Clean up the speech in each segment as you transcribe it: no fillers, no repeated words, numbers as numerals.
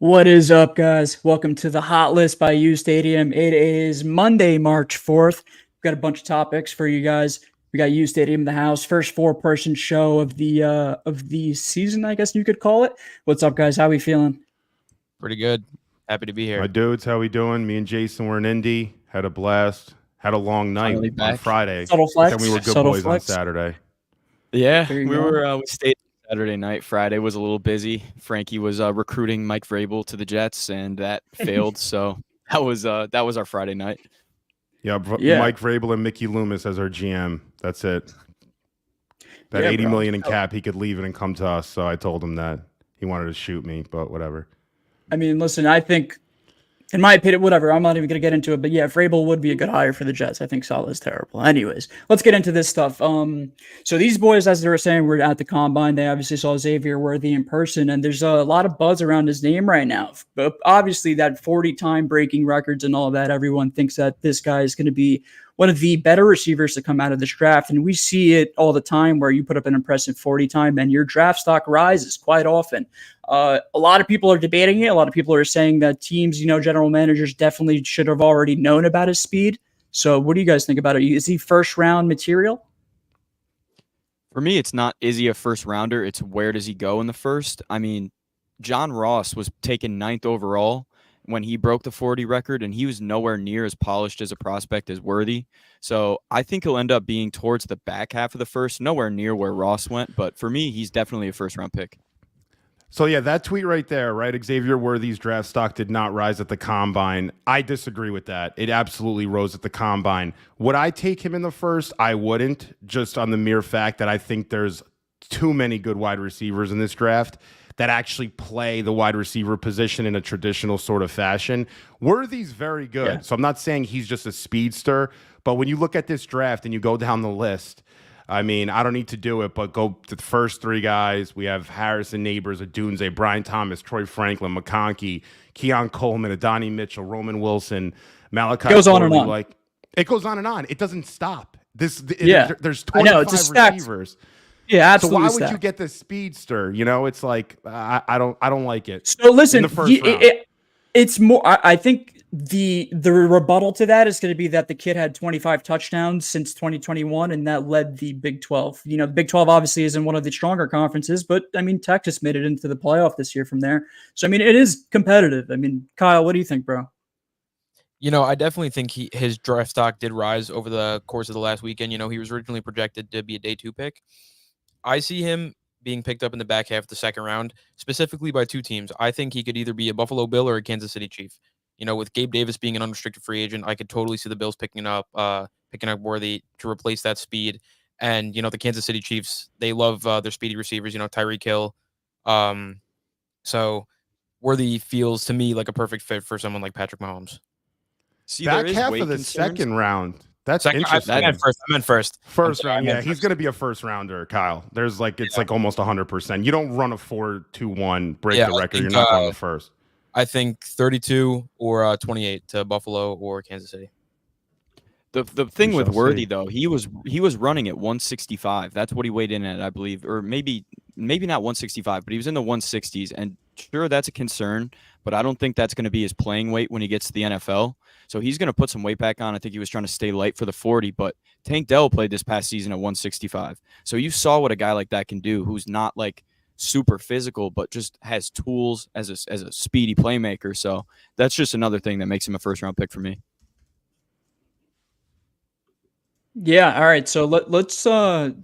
What is up, guys? Welcome to the Hot List by uSTADIUM. It is Monday, March 4th. We've got a bunch of topics for you guys. We got uSTADIUM in the house. First four-person show of the season, I guess you could call it. What's up, guys? How we feeling? Pretty good. Happy to be here. My dudes, how we doing? Me and Jason were in Indy. Had a blast. Had a long night on Friday. Subtle flex. Then we were good Subtle boys flex. on Saturday. Yeah, There you we go. we stayed Saturday night. Friday was a little busy. Frankie was recruiting Mike Vrabel to the Jets, and that failed. So that was our Friday night. Yeah, Yeah. Mike Vrabel and Mickey Loomis as our GM. That's it. That Yeah, $80 bro. million in cap, he could leave it and come to us. So I told him that he wanted to shoot me, but whatever. I mean, listen, I think, in my opinion, whatever, I'm not even going to get into it, but yeah, Vrabel would be a good hire for the Jets. I think Saleh is terrible. Anyways, let's get into this stuff. So these boys, as they were saying, were at the Combine. They obviously saw Xavier Worthy in person, and there's a lot of buzz around his name right now. But obviously, that 40-time breaking records and all of that, everyone thinks that this guy is going to be one of the better receivers to come out of this draft. And we see it all the time where you put up an impressive 40-time and your draft stock rises quite often. A lot of people are debating it. A lot of people are saying that teams, general managers definitely should have already known about his speed. So what do you guys think about it? Is he first round material? For me, it's not is he a first rounder? It's where does he go in the first? I mean, John Ross was taken 9th overall when he broke the 40 record, and he was nowhere near as polished as a prospect as Worthy. So I think he'll end up being towards the back half of the first, nowhere near where Ross went. But for me, he's definitely a first round pick. So, yeah, that tweet right there, right? Xavier Worthy's draft stock did not rise at the Combine. I disagree with that. It absolutely rose at the Combine. Would I take him in the first? I wouldn't, just on the mere fact that I think there's too many good wide receivers in this draft that actually play the wide receiver position in a traditional sort of fashion. Worthy's very good. Yeah. So I'm not saying he's just a speedster, but when you look at this draft and you go down the list, I mean, I don't need to do it, but go to the first three guys. We have Harrison Neighbors, Adunze, Brian Thomas, Troy Franklin, Mcarthy, Keon Coleman, Adonai Mitchell, Roman Wilson, Malachi. Goes on and on. Like, it goes on and on. It doesn't stop. There's 25 I know, it's a stacked receivers. Yeah, absolutely. So why would stacked. you get the speedster? It's like I don't like it. So listen, In the first round. it's more. I think the rebuttal to that is going to be that the kid had 25 touchdowns since 2021, and that led the Big 12. The Big 12 obviously isn't one of the stronger conferences, but I mean Texas made it into the playoff this year from there. So I mean it is competitive. I mean, Kyle, what do you think, bro? I definitely think his draft stock did rise over the course of the last weekend. He was originally projected to be a day 2 pick. I see him being picked up in the back half of the second round, specifically by two teams. I think he could either be a Buffalo Bill or a Kansas City Chief. With Gabe Davis being an unrestricted free agent, I could totally see the Bills picking up Worthy to replace that speed. And, the Kansas City Chiefs, they love their speedy receivers, Tyreek Hill. So Worthy feels to me like a perfect fit for someone like Patrick Mahomes. See, Back there is half weight of the concerns. second round. That's Second, interesting. I meant first. First round, yeah, he's going to be a first rounder, Kyle. There's like like almost 100%. You don't run a 4-2-1, break the record. You're not going the first. I think 32 or 28 to Buffalo or Kansas City. The thing with shall Worthy see. though, he was running at 165. That's what he weighed in at, I believe, or maybe not 165, but he was in the 160s. And sure, that's a concern, but I don't think that's going to be his playing weight when he gets to the NFL. So he's going to put some weight back on. I think he was trying to stay light for the 40, but Tank Dell played this past season at 165. So you saw what a guy like that can do, who's not like super physical, but just has tools as a speedy playmaker. So that's just another thing that makes him a first round pick for me. Yeah, all right. So let's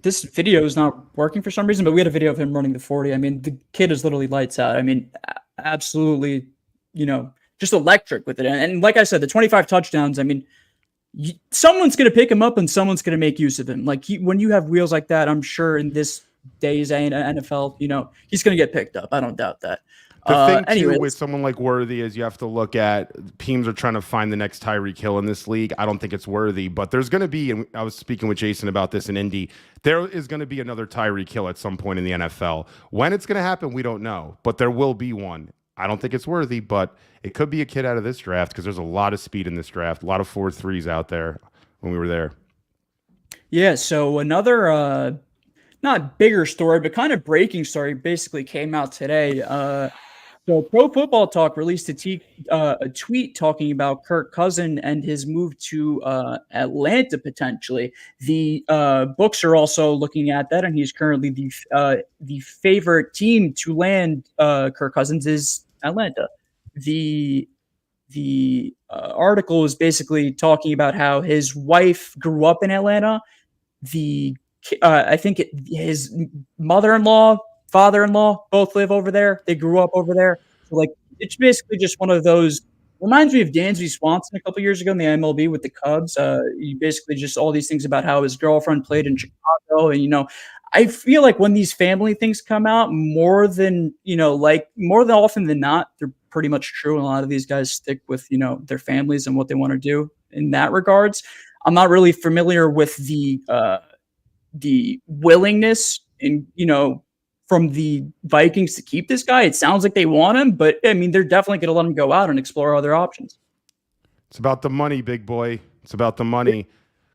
this video is not working for some reason, but we had a video of him running the 40. I mean, the kid is literally lights out. I mean, absolutely, just electric with it. And like I said, the 25 touchdowns, I mean, someone's going to pick him up and someone's going to make use of him. Like when you have wheels like that, I'm sure in this day's NFL, he's going to get picked up. I don't doubt that. The thing, anyway, too, with someone like Worthy is you have to look at teams are trying to find the next Tyreek Hill in this league. I don't think it's Worthy, but there's going to be, and I was speaking with Jason about this in Indy, there is going to be another Tyreek Hill at some point in the NFL. When it's going to happen, we don't know, but there will be one. I don't think it's Worthy, but it could be a kid out of this draft because there's a lot of speed in this draft, a lot of 4.3s out there when we were there. Yeah, so another not bigger story, but kind of breaking story basically came out today. So Pro Football Talk released a tweet talking about Kirk Cousins and his move to Atlanta potentially. The books are also looking at that, and he's currently the favorite team to land Kirk Cousins is Atlanta. The article is basically talking about how his wife grew up in Atlanta. I think his mother-in-law, father-in-law both live over there. They grew up over there. So, like, it's basically just one of those. Reminds me of Dansby Swanson a couple years ago in the MLB with the Cubs. You basically just all these things about how his girlfriend played in Chicago, and I feel like when these family things come out, more than often than not, they're pretty much true. And a lot of these guys stick with their families and what they want to do in that regards. I'm not really familiar with the willingness and from the Vikings to keep this guy. It sounds like they want him, but I mean they're definitely going to let him go out and explore other options. It's about the money, big boy. It's about the money.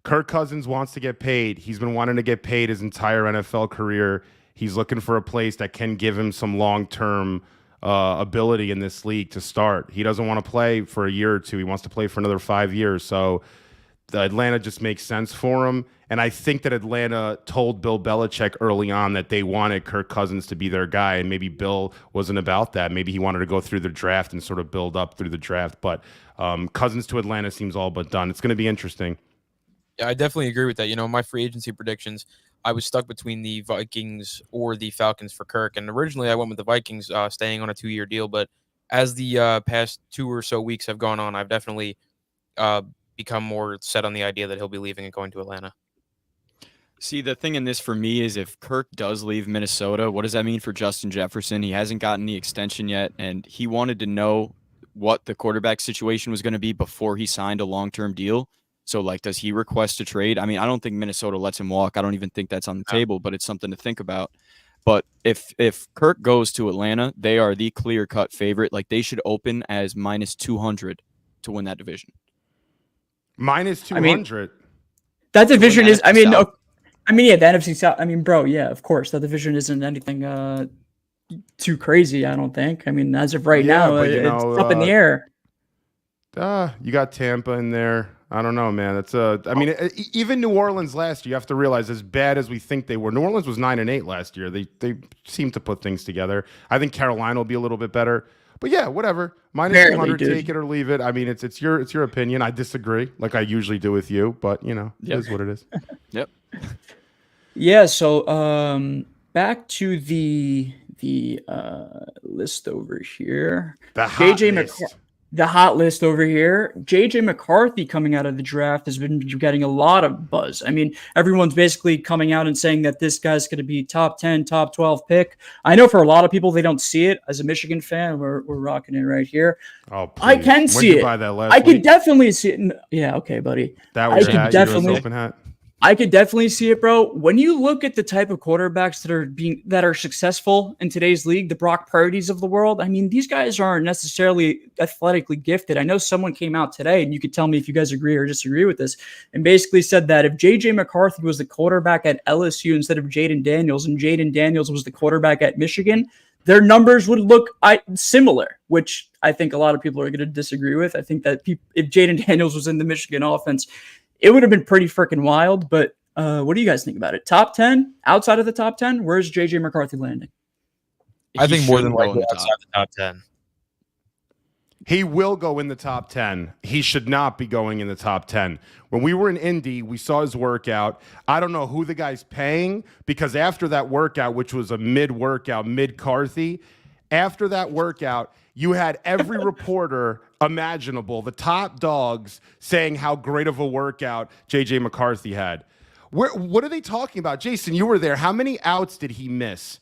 Kirk Cousins wants to get paid. He's been wanting to get paid his entire NFL career. He's looking for a place that can give him some long-term ability in this league to start. He doesn't want to play for a year or two. He wants to play for another 5 years. So Atlanta just makes sense for him. And I think that Atlanta told Bill Belichick early on that they wanted Kirk Cousins to be their guy, and maybe Bill wasn't about that. Maybe he wanted to go through the draft and sort of build up through the draft. But Cousins to Atlanta seems all but done. It's going to be interesting. Yeah, I definitely agree with that. My free agency predictions, I was stuck between the Vikings or the Falcons for Kirk. And originally I went with the Vikings staying on a 2-year deal. But as the past 2 or so weeks have gone on, I've definitely become more set on the idea that he'll be leaving and going to Atlanta. See, the thing in this for me is if Kirk does leave Minnesota, what does that mean for Justin Jefferson? He hasn't gotten the extension yet, and he wanted to know what the quarterback situation was going to be before he signed a long-term deal. So, does he request a trade? I mean, I don't think Minnesota lets him walk. I don't even think that's on the table, but it's something to think about. But if Kirk goes to Atlanta, they are the clear-cut favorite. They should open as minus 200 to win that division. Minus 200? That division is, yeah, the NFC South. I mean, bro, yeah, of course. That division isn't anything too crazy, I don't think. I mean, as of right now, it's up in the air. You got Tampa in there. I don't know, man. Even New Orleans last year, you have to realize, as bad as we think they were, New Orleans was 9-8 last year. They seem to put things together. I think Carolina will be a little bit better. But yeah, whatever. Minus 200, take it or leave it. I mean, it's your opinion. I disagree, like I usually do with you, but it is what it is. Yep. Yeah, so back to the list over here. The hot list over here. JJ McCarthy coming out of the draft has been getting a lot of buzz. I mean, everyone's basically coming out and saying that this guy's going to be top 10, top 12 pick. I know for a lot of people, they don't see it. As a Michigan fan, we're rocking it right here. Oh, please. I can see it. I could definitely see it. Yeah, okay, buddy. That was your open hat. I could definitely see it, bro. When you look at the type of quarterbacks that are successful in today's league, the Brock Purdy's of the world, I mean, these guys aren't necessarily athletically gifted. I know someone came out today, and you could tell me if you guys agree or disagree with this, and basically said that if J.J. McCarthy was the quarterback at LSU instead of Jaden Daniels, and Jaden Daniels was the quarterback at Michigan, their numbers would look similar, which I think a lot of people are going to disagree with. I think that if Jaden Daniels was in the Michigan offense, it would have been pretty freaking wild, but what do you guys think about it? Top 10? Outside of the top 10? Where's J.J. McCarthy landing? I think more than likely outside the top 10. He will go in the top 10. He should not be going in the top 10. When we were in Indy, we saw his workout. I don't know who the guy's paying, because after that workout, which was a mid-workout, mid-Carthy, after that workout, you had every reporter imaginable, the top dogs, saying how great of a workout J.J. McCarthy had. What are they talking about? Jason, you were there. How many outs did he miss?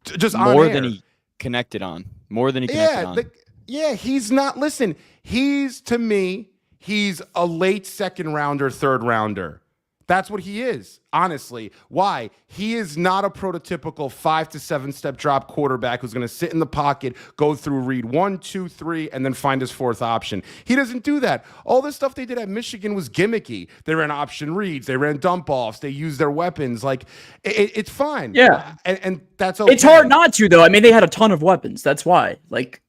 Just more than he connected on. More than he connected on. He's not. Listen, to me, he's a late second rounder, third rounder. That's what he is, honestly. Why? He is not a prototypical 5 to 7 step drop quarterback who's going to sit in the pocket, go through read 1, 2, 3, and then find his fourth option. He doesn't do that. All the stuff they did at Michigan was gimmicky. They ran option reads, they ran dump offs, they used their weapons. Like, it's fine. Yeah. And that's okay. It's hard not to, though. I mean, they had a ton of weapons. That's why. Like,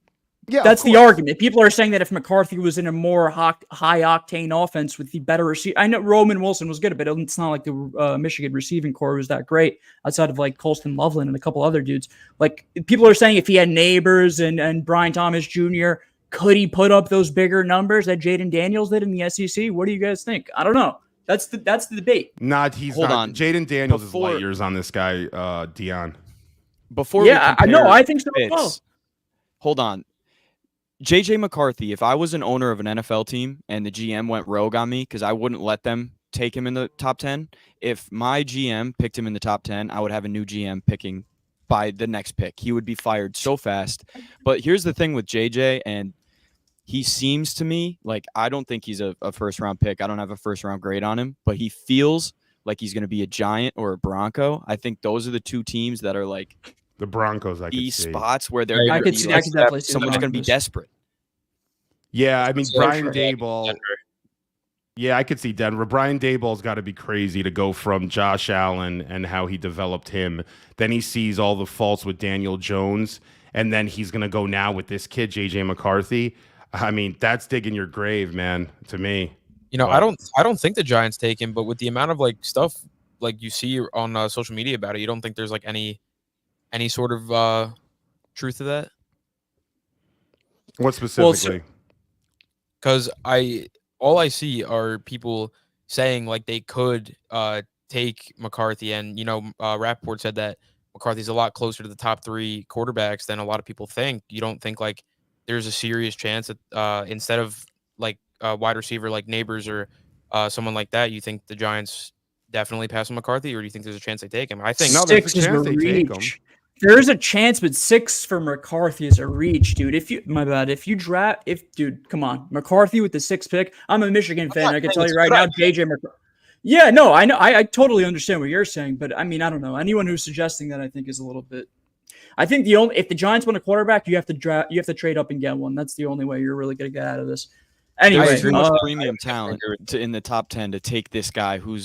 Yeah, that's the argument. People are saying that if McCarthy was in a more high octane offense with the better receiver, I know Roman Wilson was good, but it's not like the Michigan receiving core was that great outside of like Colston Loveland and a couple other dudes. Like people are saying if he had Neighbors and Brian Thomas Jr., could he put up those bigger numbers that Jaden Daniels did in the SEC? What do you guys think? I don't know. That's the debate. Hold on. Jaden Daniels is light years on this guy, Dion. Before I know. I think so as well. Hold on. JJ McCarthy, if I was an owner of an NFL team and the GM went rogue on me because I wouldn't let them take him in the top 10, if my GM picked him in the top 10, I would have a new GM picking by the next pick. He would be fired so fast. But here's the thing with JJ, and he seems to me like I don't think he's a first-round pick. I don't have a first-round grade on him, but he feels like he's going to be a Giant or a Bronco. I think those are the two teams that are like the Broncos. I could see spots where they're I could definitely see someone's going to be desperate. Yeah, I mean, So Brian sure. Daboll. Yeah, I could see Denver. Brian Daboll's got to be crazy to go from Josh Allen and how he developed him. Then he sees all the faults with Daniel Jones, and then he's going to go now with this kid, JJ McCarthy. I mean, that's digging your grave, man, to me. You know, I don't think the Giants take him, but with the amount of like stuff like you see on social media about it, you don't think there's like any sort of truth to that? What specifically? Because all I see are people saying like they could take McCarthy, and Rappaport said that McCarthy's a lot closer to the top 3 quarterbacks than a lot of people think. You don't think like there's a serious chance that instead of like a wide receiver like Neighbors or someone like that, you think the Giants definitely pass on McCarthy, or do you think there's a chance they take him? I think No, there's a chance they take him. There's a chance, but 6 for McCarthy is a reach, dude. Dude, come on. McCarthy with the 6th pick. I'm a Michigan fan. I can tell you right now, JJ McCarthy. Yeah, no, I know. I totally understand what you're saying, but I mean, I don't know. Anyone who's suggesting that I think is a little bit. I think if the Giants want a quarterback, you have to trade up and get one. That's the only way you're really going to get out of this. Anyway, there's too much premium talent in the top 10 to take this guy who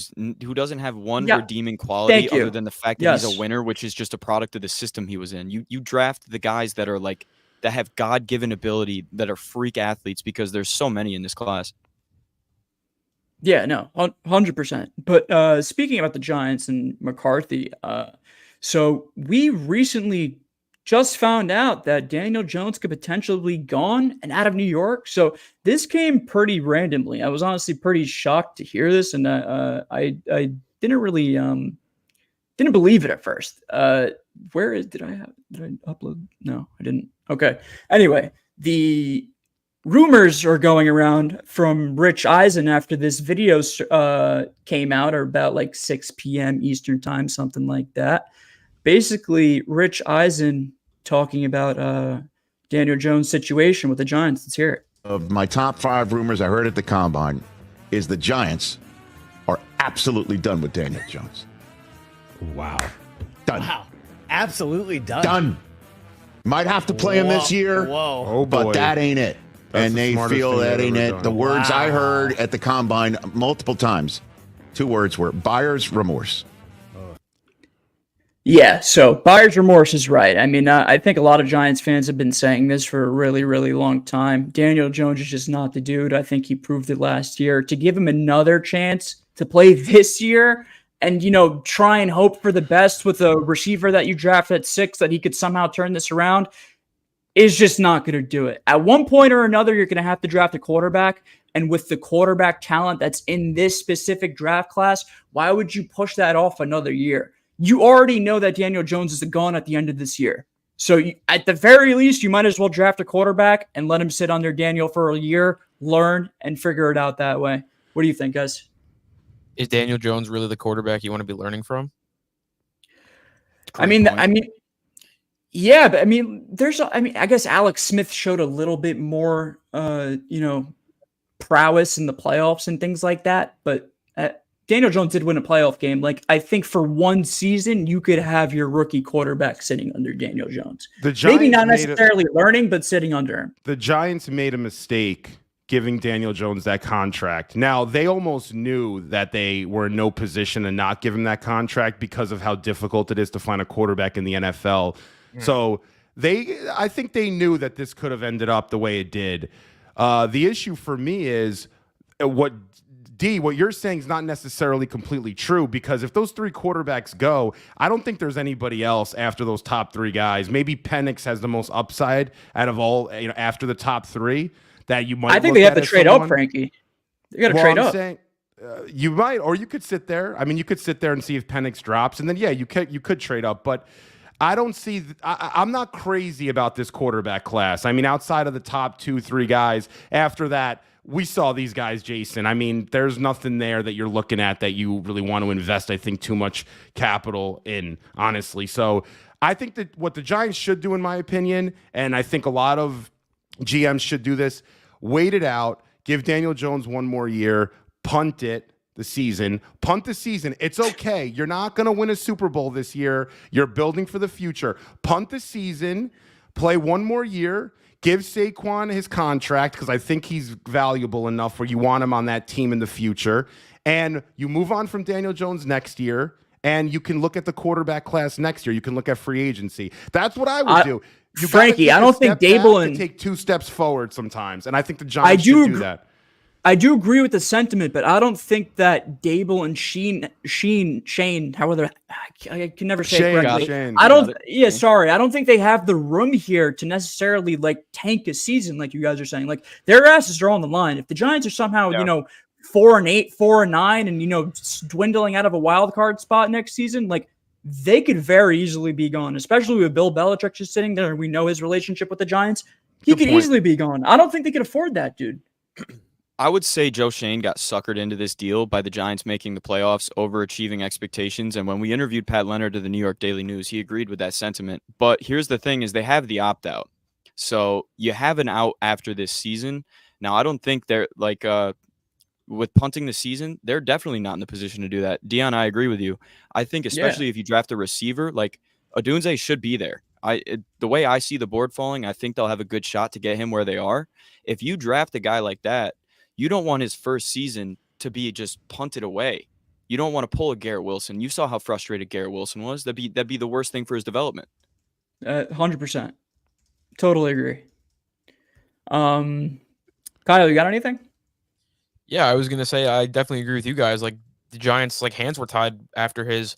doesn't have one redeeming quality other than the fact that he's a winner, which is just a product of the system he was in. You draft the guys that are like that have God-given ability, that are freak athletes, because there's so many in this class. Yeah, no, 100%. But speaking about the Giants and McCarthy, so we recently just found out that Daniel Jones could potentially be gone and out of New York. So this came pretty randomly. I was honestly pretty shocked to hear this, and I didn't really didn't believe it at first. Did I upload? No, I didn't. Okay. Anyway, the rumors are going around from Rich Eisen after this video came out, or about like 6 p.m. Eastern time, something like that. Basically, Rich Eisen talking about Daniel Jones' situation with the Giants. Let's hear it. Of my top 5 rumors I heard at the Combine is the Giants are absolutely done with Daniel Jones. Wow. Done. Wow. Absolutely done. Done. Might have to play him this year, Oh, boy. but that ain't it. That's and the they smartest feel thing that they've ain't ever it. done. The words I Wow. heard at the Combine multiple times, 2 words were buyer's remorse. Yeah, so buyer's remorse is right. I mean, I think a lot of Giants fans have been saying this for a really, really long time. Daniel Jones is just not the dude. I think he proved it last year. To give him another chance to play this year and, try and hope for the best with a receiver that you draft at 6 that he could somehow turn this around is just not going to do it. At one point or another, you're going to have to draft a quarterback. And with the quarterback talent that's in this specific draft class, why would you push that off another year? You already know that Daniel Jones is gone at the end of this year. So at the very least, you might as well draft a quarterback and let him sit under Daniel for a year, learn, and figure it out that way. What do you think, guys? Is Daniel Jones really the quarterback you want to be learning from? Yeah, but I guess Alex Smith showed a little bit more, prowess in the playoffs and things like that. But Daniel Jones did win a playoff game. Like, I think for one season, you could have your rookie quarterback sitting under Daniel Jones. Maybe not necessarily learning, but sitting under him. The Giants made a mistake giving Daniel Jones that contract. Now, they almost knew that they were in no position to not give him that contract because of how difficult it is to find a quarterback in the NFL. So I think they knew that this could have ended up the way it did. The issue for me is what you're saying is not necessarily completely true, because if those three quarterbacks go, I don't think there's anybody else after those top three guys. Maybe Penix has the most upside out of all, after the top three that you might. I think they have to trade up, Frankie. They got to trade up. Saying, you might, or you could sit there. I mean, you could sit there and see if Penix drops, and then you could trade up, but I don't see. I'm not crazy about this quarterback class. I mean, outside of the top 2-3 guys, after that, we saw these guys, Jason. I mean, there's nothing there that you're looking at that you really want to invest, I think, too much capital in, honestly. So I think that what the Giants should do, in my opinion, and I think a lot of GMs should do this, wait it out, give Daniel Jones one more year, punt the season. It's okay. You're not going to win a Super Bowl this year. You're building for the future. Punt the season, play one more year, give Saquon his contract, because I think he's valuable enough where you want him on that team in the future. And you move on from Daniel Jones next year, and you can look at the quarterback class next year. You can look at free agency. That's what I would do. Frankie, I don't think Dable and take 2 steps forward sometimes, and I think the Giants should do that. I do agree with the sentiment, but I don't think that Dable and Shane, however, I can never say it correctly. I don't think they have the room here to necessarily tank a season like you guys are saying. Like, their asses are on the line. If the Giants are somehow, 4-8, 4-9, and dwindling out of a wild card spot next season, they could very easily be gone, especially with Bill Belichick just sitting there, and we know his relationship with the Giants. He could easily be gone. I don't think they could afford that, dude. I would say Joe Shane got suckered into this deal by the Giants making the playoffs, overachieving expectations. And when we interviewed Pat Leonard of the New York Daily News, he agreed with that sentiment. But here's the thing is they have the opt-out. So you have an out after this season. Now, I don't think they're with punting the season, they're definitely not in the position to do that. Dion, I agree with you. I think especially if you draft a receiver, Odunze should be there. The way I see the board falling, I think they'll have a good shot to get him where they are. If you draft a guy like that, you don't want his first season to be just punted away. You don't want to pull a Garrett Wilson. You saw how frustrated Garrett Wilson was. That'd be the worst thing for his development. 100%. Totally agree. Kyle, you got anything? Yeah, I was going to say I definitely agree with you guys. The Giants, hands were tied after his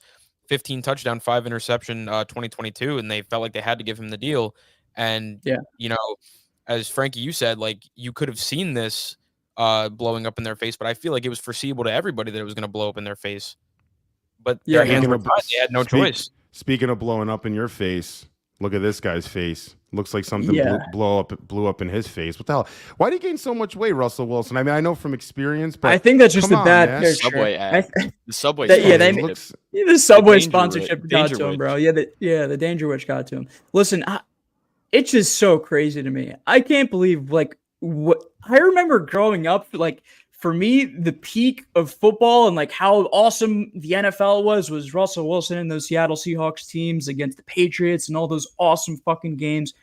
15 touchdown, 5 interception 2022, and they felt like they had to give him the deal. And, as Frankie, you said, you could have seen this blowing up in their face, but I feel like it was foreseeable to everybody that it was going to blow up in their face. But their hands were tied. They had no choice. Speaking of blowing up in your face, look at this guy's face. Looks like something blew up in his face. What the hell? Why did he gain so much weight, Russell Wilson? I mean, I know from experience, but I think that's just a bad picture. Subway ad. The Subway. The Subway sponsorship got to him, bro. The Danger Witch got to him. Listen, it's just so crazy to me. I can't believe what I remember growing up. For me, the peak of football and how awesome the NFL was Russell Wilson and those Seattle Seahawks teams against the Patriots and all those awesome fucking games.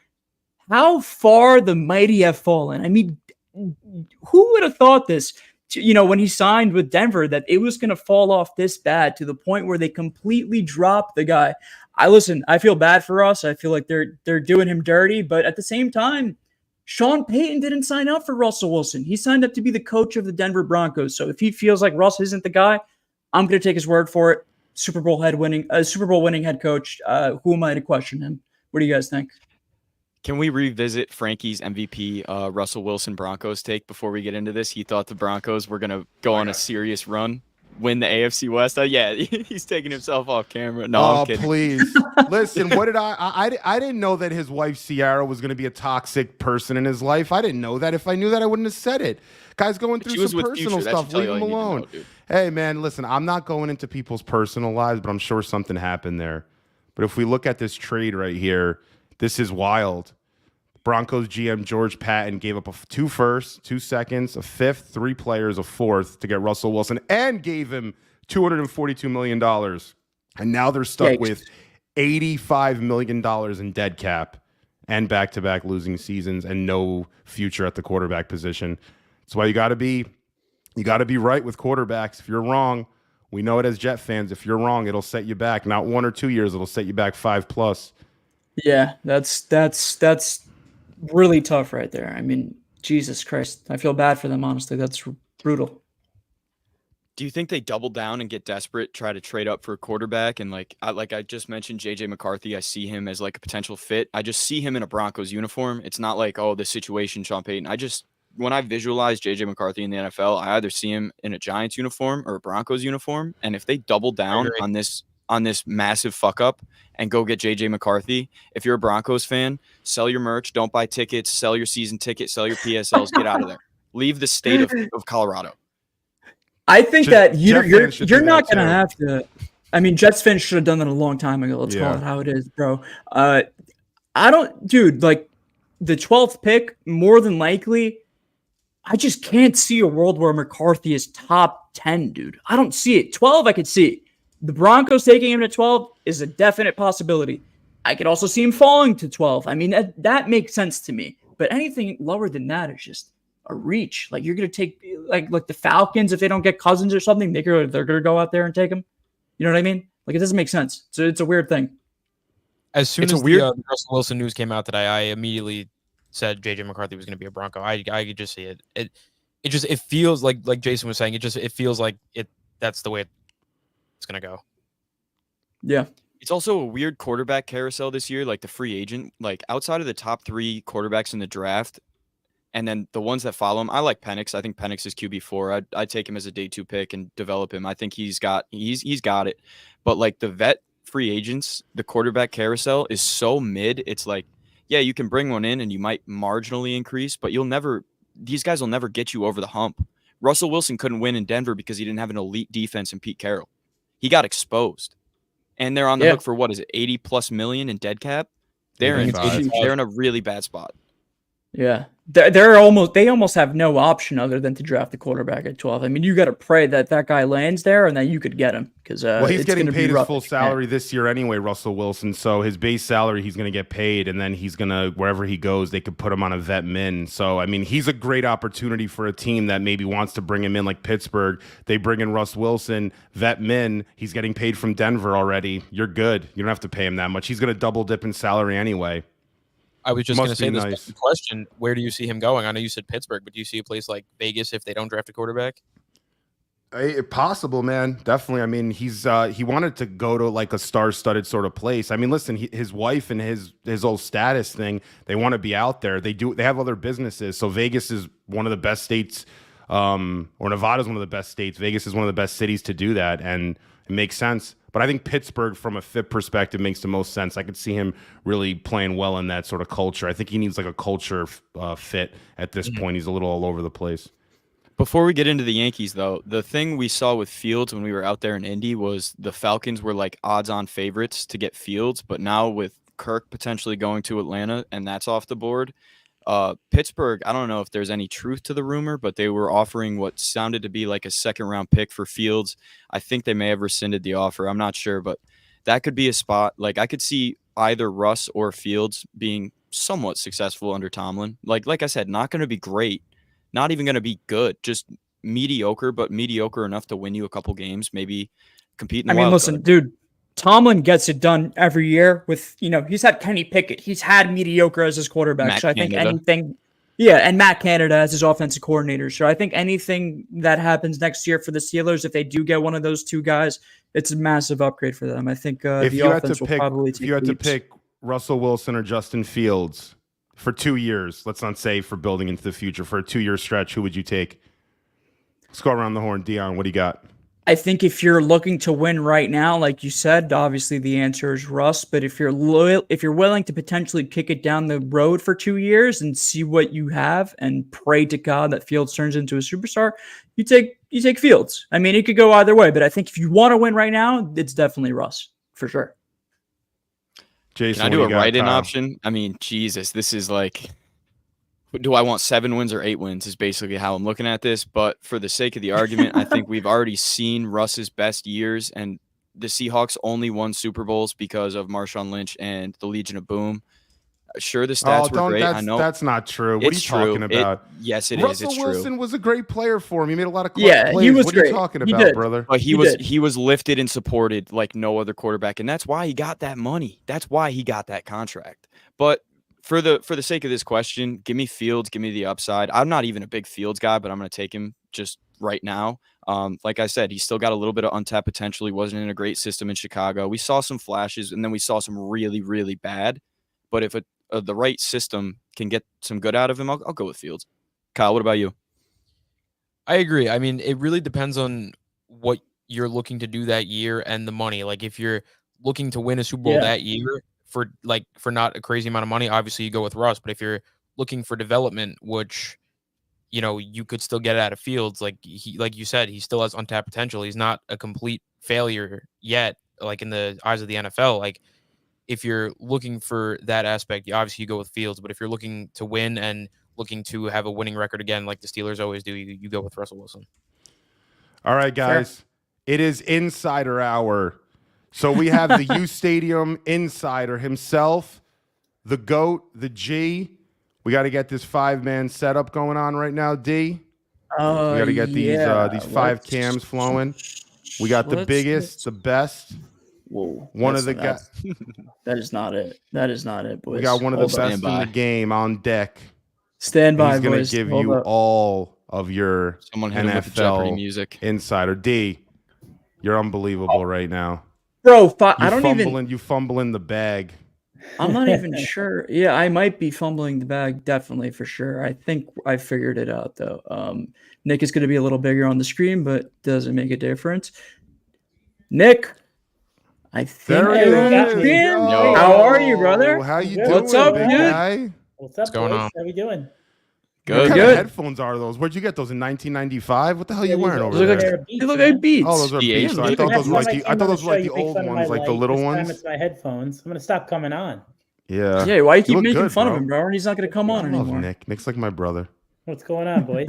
How far the mighty have fallen. I mean, who would have thought this, when he signed with Denver, that it was going to fall off this bad to the point where they completely dropped the guy. I feel bad for Russ. I feel like they're doing him dirty, but at the same time, Sean Payton didn't sign up for Russell Wilson. He signed up to be the coach of the Denver Broncos. So if he feels like Russ isn't the guy, I'm going to take his word for it. Super Bowl winning head coach. Who am I to question him? What do you guys think? Can we revisit Frankie's MVP Russell Wilson Broncos take before we get into this? He thought the Broncos were going to go on a serious run, win the AFC West. He's taking himself off camera. No, I'm kidding. Please. Listen, what did I didn't know that his wife Ciara was going to be a toxic person in his life. I didn't know that. If I knew that, I wouldn't have said it. Guy's going through some personal stuff. Leave him alone. Hey, man, listen, I'm not going into people's personal lives, but I'm sure something happened there. But if we look at this trade right here, this is wild. Broncos GM George Patton gave up 2 firsts, 2 seconds, a 5th, 3 players, a 4th to get Russell Wilson, and gave him $242 million. And now they're stuck Yikes. with $85 million in dead cap and back-to-back losing seasons and no future at the quarterback position. That's why you got to be right with quarterbacks. If you're wrong, we know it as Jet fans. If you're wrong, it'll set you back. Not 1 or 2 years. It'll set you back 5+. Yeah, that's really tough right there. I mean, Jesus Christ. I feel bad for them, honestly. That's brutal. Do you think they double down and get desperate, try to trade up for a quarterback? And like I just mentioned, JJ McCarthy, I see him as like a potential fit. I just see him in a Broncos uniform. It's not like, oh, the situation, Sean Payton. When I visualize JJ McCarthy in the NFL, I either see him in a Giants uniform or a Broncos uniform. And if they double down on this massive fuck up and go get JJ McCarthy, if you're a Broncos fan, sell your merch, don't buy tickets, sell your season ticket, sell your PSLs, get out of there. Leave the state of Colorado. I think that you're not going to too. have to. I mean, Jets fans should have done that a long time ago. Let's call Yeah. it how it is, bro. Like the 12th pick, more than likely, I just can't see a world where McCarthy is top 10, dude. I don't see it. 12, I could see. The Broncos taking him to 12 is a definite possibility. I could also see him falling to 12. I mean, that makes sense to me. But anything lower than that is just a reach. Like, you're going to take like the Falcons, if they don't get Cousins or something, they're going to go out there and take him. You know what I mean? Like, it doesn't make sense. So it's a weird thing. As soon It's as a weird- the Russell Wilson news came out today, I immediately said JJ McCarthy was going to be a Bronco. I could just see it. It feels like Jason was saying. It feels like that's the way it's going to go. Yeah. It's also a weird quarterback carousel this year, like the free agent, like outside of the top 3 quarterbacks in the draft, and then the ones that follow him. I like Penix. I think Penix is QB4. I'd take him as a day 2 pick and develop him. I think he's got it. But like the vet free agents, the quarterback carousel is so mid. It's like, yeah, you can bring one in and you might marginally increase, but these guys will never get you over the hump. Russell Wilson couldn't win in Denver because he didn't have an elite defense in Pete Carroll. He got exposed. And they're on the hook for, what is it, 80+ million in dead cap? They're in a really bad spot. Yeah. They almost have no option other than to draft the quarterback at 12. I mean, you got to pray that guy lands there and that you could get him, because he's getting paid his full salary this year anyway, Russell Wilson. So his base salary, he's going to get paid, and then he's going to, wherever he goes, they could put him on a vet min. So I mean, he's a great opportunity for a team that maybe wants to bring him in, like Pittsburgh. They bring in Russ Wilson, vet min. He's getting paid from Denver already. You're good. You don't have to pay him that much. He's going to double dip in salary anyway. I was just going to say this nice. question: where do you see him going? I know you said Pittsburgh, but do you see a place like Vegas if they don't draft a quarterback? Possible, man. Definitely. I mean, he wanted to go to like a star-studded sort of place. I mean, listen, his wife and his old status thing, they want to be out there. They have other businesses. So Vegas is one of the best states, or Nevada is one of the best states. Vegas is one of the best cities to do that, and it makes sense. But I think Pittsburgh, from a fit perspective, makes the most sense. I could see him really playing well in that sort of culture. I think he needs like a culture fit at this point. He's a little all over the place. Before we get into the Yankees, though, the thing we saw with Fields when we were out there in Indy was the Falcons were like odds-on favorites to get Fields. But now with Kirk potentially going to Atlanta and that's off the board, Pittsburgh, I don't know if there's any truth to the rumor, but they were offering what sounded to be like a second-round pick for Fields. I think they may have rescinded the offer. I'm not sure, but that could be a spot. Like, I could see either Russ or Fields being somewhat successful under Tomlin. Like I said, not going to be great, not even going to be good, just mediocre, but mediocre enough to win you a couple games, maybe compete in the wild card. Dude, Tomlin gets it done every year with, he's had Kenny Pickett. He's had mediocre as his quarterback. Matt so I think Canada. and Matt Canada as his offensive coordinator. So I think anything that happens next year for the Steelers, if they do get one of those two guys, it's a massive upgrade for them. I think If the you had offense to will pick, probably if you had to pick Russell Wilson or Justin Fields for 2 years, let's not say for building into the future, for a 2-year stretch, who would you take? Let's go around the horn. Dion, what do you got? I think if you're looking to win right now, like you said, obviously the answer is Russ. But if you're willing to potentially kick it down the road for 2 years and see what you have and pray to God that Fields turns into a superstar, you take Fields. I mean, it could go either way, but I think if you want to win right now, it's definitely Russ for sure. Jason, Can I do what a do you got, write-in Kyle? option? I mean, Jesus, this is like, Do I want 7 wins or 8 wins is basically how I'm looking at this. But for the sake of the argument, I think we've already seen Russ's best years, and the Seahawks only won Super Bowls because of Marshawn Lynch and the Legion of Boom. Sure, the stats were great. I know That's not true. What are you it's true. talking about? Yes, it is. Russell It's true. Wilson was a great player for him. He made a lot of Yeah, plays. he was what are you great. talking He about, did. brother? But He did. he was lifted and supported like no other quarterback, and that's why he got that money. That's why he got that contract. But for the sake of this question, give me Fields, give me the upside. I'm not even a big Fields guy, but I'm going to take him just right now. Like I said, he's still got a little bit of untapped potential. He wasn't in a great system in Chicago. We saw some flashes, and then we saw some really, really bad. But if the right system can get some good out of him, I'll go with Fields. Kyle, what about you? I agree. I mean, it really depends on what you're looking to do that year and the money. Like if you're looking to win a Super Bowl Yeah. that year for not a crazy amount of money, obviously you go with Russ. But if you're looking for development, which you could still get out of Fields, like you said, he still has untapped potential. He's not a complete failure yet, like in the eyes of the NFL. Like if you're looking for that aspect, obviously you go with Fields. But if you're looking to win and looking to have a winning record again, like the Steelers always do, you go with Russell Wilson. All right, guys. It is Insider Hour. So we have the uSTADIUM Insider himself, the GOAT, the G. We got to get this 5-man setup going on right now, D. We got to get these 5 cams flowing. We got the biggest, the best. Whoa. One of the guys. That is not it. That is not it, boys. We got one of the Hold on. best in the game on deck. Stand by, He's going boys. to give Hold you up. all of your Someone hit him with the Jeopardy NFL music. Insider. D, you're unbelievable right now. Bro, I don't even. You fumbling the bag. I'm not even sure. Yeah, I might be fumbling the bag, definitely for sure. I think I figured it out though. Nick is going to be a little bigger on the screen, but doesn't make a difference. Nick, I think There you're on he the is. screen. Yo. How are you, brother? How you What's doing, What's up, big dude? guy? What's up, going boys? on? How we doing? What Good. kind Good. of headphones are those? Where'd you get those in 1995? What the hell are you wearing over Look there? like they look like beats. Oh, those are Yeah, beats. yeah. I thought those were like the old old ones, like the little This time ones. it's my headphones. I'm gonna stop coming on. Yeah. Yeah, why you keep look making good, fun bro. of him, bro? He's not going to come on I love anymore. Nick. Nick's like my brother. What's going on, boys?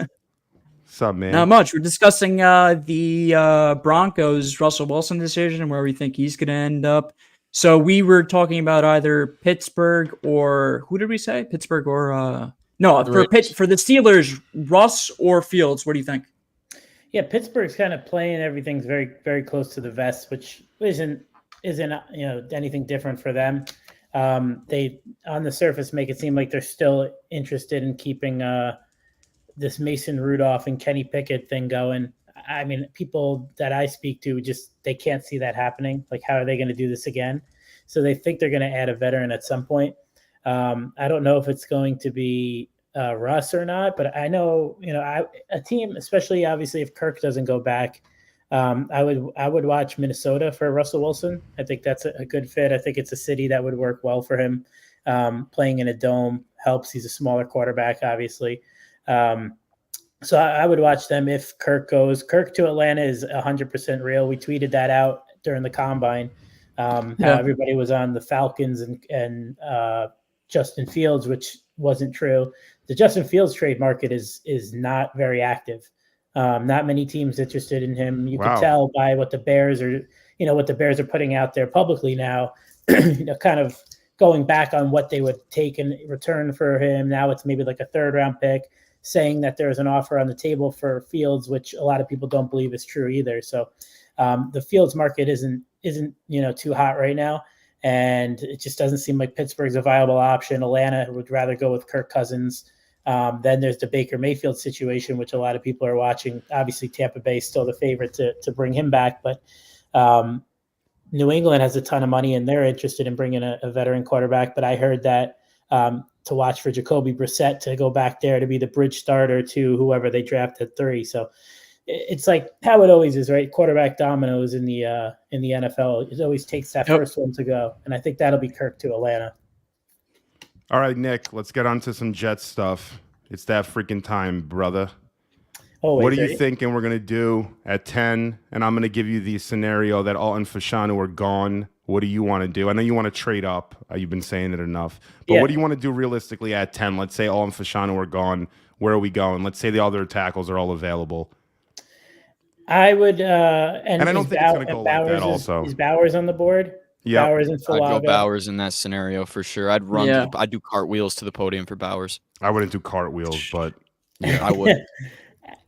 What's up, man? Not much. We're discussing the Broncos Russell Wilson decision and where we think he's going to end up. So we were talking about either Pittsburgh or who did we say? Pittsburgh or no, The for the Steelers, Russ or Fields. What do you think? Yeah, Pittsburgh's kind of playing everything's very, very close to the vest, which isn't anything different for them. They on the surface make it seem like they're still interested in keeping this Mason Rudolph and Kenny Pickett thing going. I mean, people that I speak to they can't see that happening. Like, how are they going to do this again? So they think they're going to add a veteran at some point. I don't know if it's going to be Russ or not, but I know, a team, especially obviously if Kirk doesn't go back, I would watch Minnesota for Russell Wilson. I think that's a good fit. I think it's a city that would work well for him. Playing in a dome helps. He's a smaller quarterback, obviously. So I would watch them if Kirk goes. Kirk to Atlanta is 100% real. We tweeted that out during the combine. How everybody was on the Falcons and Justin Fields, which wasn't true. The Justin Fields trade market is not very active. Not many teams interested in him. You can tell by what the Bears are putting out there publicly now, kind of going back on what they would take in return for him. Now it's maybe like a 3rd round pick, saying that there's an offer on the table for Fields, which a lot of people don't believe is true either. So the Fields market isn't too hot right now. And it just doesn't seem like Pittsburgh's a viable option. Atlanta would rather go with Kirk Cousins. Then there's the Baker Mayfield situation, which a lot of people are watching. Obviously, Tampa Bay is still the favorite to bring him back. But New England has a ton of money, and they're interested in bringing a veteran quarterback. But I heard that to watch for Jacoby Brissett to go back there to be the bridge starter to whoever they draft at 3. So it's like how it always is, right? Quarterback dominoes in the NFL. It always takes that first one to go, and I think that'll be Kirk to Atlanta. All right, Nick, let's get on to some Jets stuff. It's that freaking time, brother. What are you thinking we're going to do at 10? And I'm going to give you the scenario that Alton Fashanu are gone What do you want to do? I know you want to trade up. You've been saying it enough. But Yeah. what do you want to do realistically at 10? Let's say all and Fashanu are gone. Where are we going? Let's say the other tackles are all available. I would, and I don't think it's going to go like that also. Is Bowers on the board? Yep. Bowers and I'd go Falaga. Bowers in that scenario for sure. I'd run. Yeah. I'd do cartwheels to the podium for Bowers. I wouldn't do cartwheels, but yeah. I would.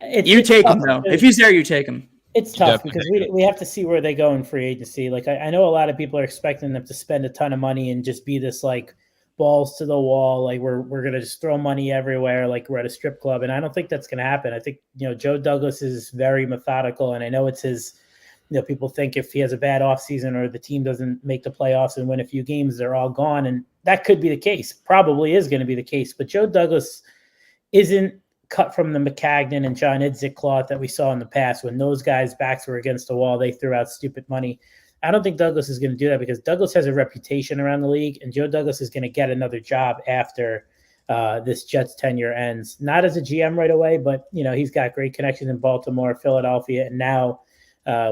You take him, tough though. because- If he's there, you take him. It's You tough definitely because we have to see where they go in free agency. Like I know a lot of people are expecting them to spend a ton of money and just be this like balls to the wall, like we're gonna just throw money everywhere, like we're at a strip club. And I don't think that's gonna happen. I think Joe Douglas is very methodical, and I know it's his. People think if he has a bad offseason or the team doesn't make the playoffs and win a few games, they're all gone, and that could be the case. Probably is going to be the case. But Joe Douglas isn't cut from the McCagnon and John Idzik cloth that we saw in the past when those guys' backs were against the wall. They threw out stupid money. I don't think Douglas is going to do that because Douglas has a reputation around the league, and Joe Douglas is going to get another job after this Jets tenure ends. Not as a GM right away, but he's got great connections in Baltimore, Philadelphia, and now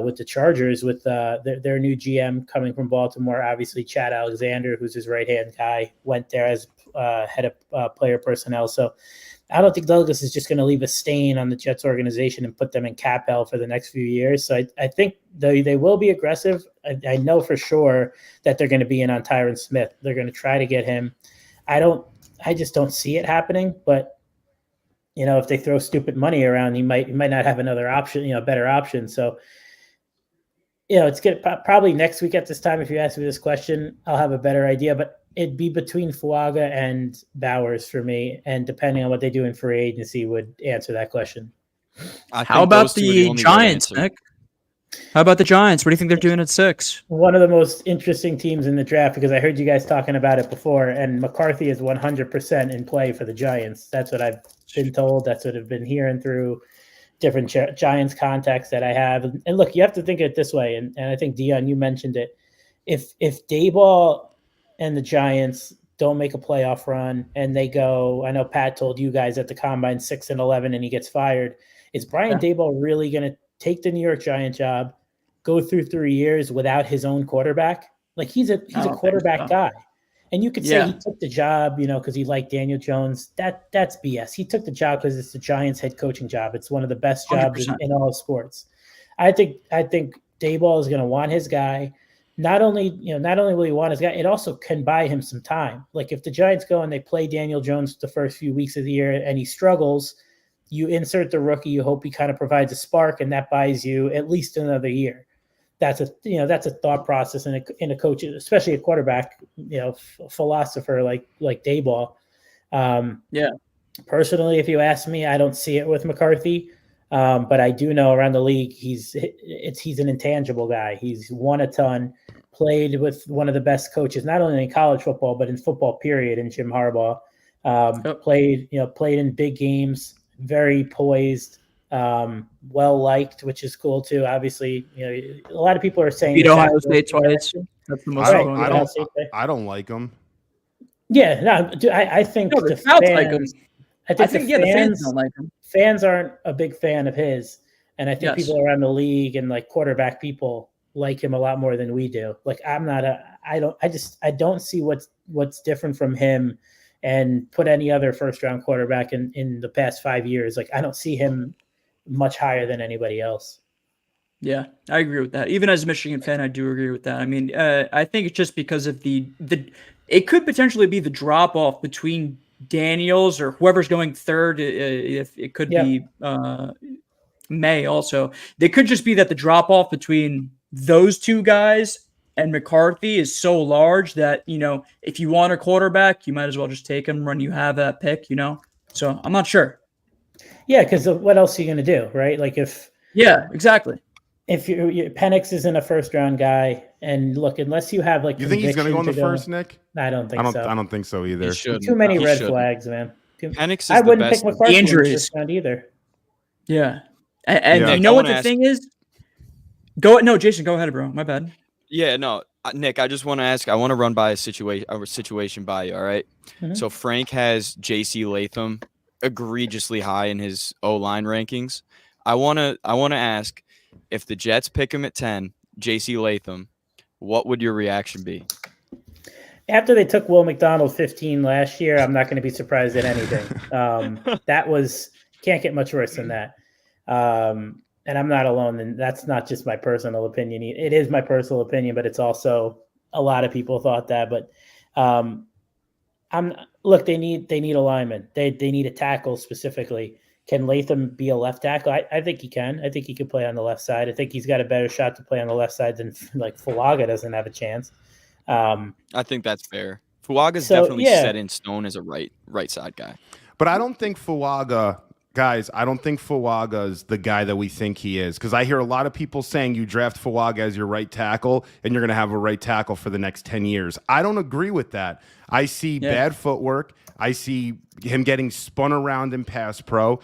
with the Chargers with their new GM coming from Baltimore. Obviously, Chad Alexander, who's his right-hand guy, went there as head of player personnel. So I don't think Douglas is just going to leave a stain on the Jets organization and put them in cap hell for the next few years. So I think they will be aggressive. I know for sure that they're going to be in on Tyron Smith. They're going to try to get him. I just don't see it happening. But if they throw stupid money around, he might not have another option, a better option. So it's good. Probably next week at this time, if you ask me this question, I'll have a better idea. But it'd be between Falaga and Bowers for me, and depending on what they do in free agency would answer that question. How about the Giants, Nick? How about the Giants? What do you think they're doing at 6? One of the most interesting teams in the draft, because I heard you guys talking about it before, and McCarthy is 100% in play for the Giants. That's what I've been told. That's what I've been hearing through different Giants contacts that I have. And look, you have to think of it this way, and I think, Dion, you mentioned it. If Daboll and the Giants don't make a playoff run and they go, I know Pat told you guys at the Combine 6-11 and he gets fired, is Brian Daboll really going to take the New York Giant job, go through 3 years without his own quarterback? Like he's a quarterback guy. And you could say he took the job, because he liked Daniel Jones. That's BS. He took the job because it's the Giants head coaching job. It's one of the best jobs in all of sports. I think Daboll is going to want his guy. Not only will he want his guy, it also can buy him some time. Like if the Giants go and they play Daniel Jones the first few weeks of the year and he struggles, you insert the rookie. You hope he kind of provides a spark, and that buys you at least another year. That's a thought process in a coach, especially a quarterback, philosopher like Daboll. Personally, if you ask me, I don't see it with McCarthy. But I do know around the league, he's an intangible guy. He's won a ton, played with one of the best coaches, not only in college football, but in football period, in Jim Harbaugh. Played in big games, very poised, well-liked, which is cool too. Obviously, a lot of people are saying beat Ohio State twice. That's the most. I don't like him. Yeah, no, I think the fans like him. I think the fans don't like him. Fans aren't a big fan of his, and I think people around the league and like quarterback people like him a lot more than we do. Like I don't see what's different from him and put any other first-round quarterback in the past 5 years. Like I don't see him much higher than anybody else. Yeah, I agree with that. Even as a Michigan fan, I do agree with that. I mean, I think it's just because of it could potentially be the drop-off between Daniels or whoever's going third. If it could be May also. They could just be that the drop-off between those two guys and McCarthy is so large that, if you want a quarterback, you might as well just take him when you have that pick, So I'm not sure. Yeah, because what else are you going to do, right? Like exactly. If Penix isn't a first-round guy, and look, unless you have you think he's going to go in the first, Nick? I don't think so. I don't think so either. Too many red flags, man. Penix is I wouldn't the best. pick McCarthy injuries in the first round either. Yeah, and you know what the thing is? Jason, go ahead, bro. My bad. Yeah, no, Nick, I just want to ask. I want to run by a situation by you. All right. Mm-hmm. So Frank has J.C. Latham egregiously high in his O-line rankings. I want to ask if the Jets pick him at 10, J.C. Latham, what would your reaction be? After they took Will McDonald 15 last year, I'm not going to be surprised at anything. Can't get much worse than that. And I'm not alone. And that's not just my personal opinion. It is my personal opinion, but it's also a lot of people thought that. But they need a lineman. They need a tackle specifically. Can Latham be a left tackle? I think he can. I think he could play on the left side. I think he's got a better shot to play on the left side than like Fuaga doesn't have a chance. I think that's fair. Fuaga's definitely set in stone as a right side guy. But I don't think Fuaga, guys, I don't think Fuaga is the guy that we think he is. Because I hear a lot of people saying you draft Fuaga as your right tackle and you're going to have a right tackle for the next 10 years. I don't agree with that. I see bad footwork. I see him getting spun around in pass pro.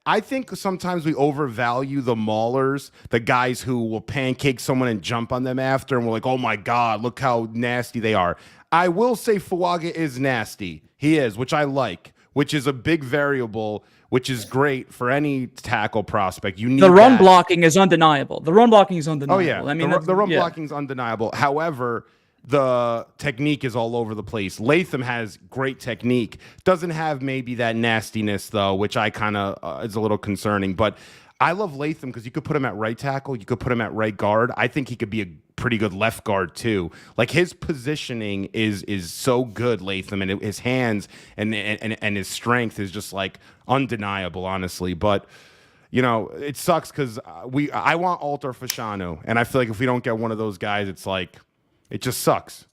I think sometimes we overvalue the maulers, the guys who will pancake someone and jump on them after, and we're like, oh my God, look how nasty they are. I will say Fuaga is nasty. He is, which I like, which is a big variable, which is great for any tackle prospect. You need the run blocking is undeniable. Oh, yeah. I mean, the run blocking is undeniable. However, the technique is all over the place. Latham has great technique. Doesn't have maybe that nastiness, though, which I kind of is a little concerning. But I love Latham because you could put him at right tackle. You could put him at right guard. I think he could be a pretty good left guard, too. Like, his positioning is so good, Latham, and his hands and his strength is just, like, undeniable, honestly. But you know, it sucks because I want Alter Fashanu, and I feel like if we don't get one of those guys, it's like it just sucks.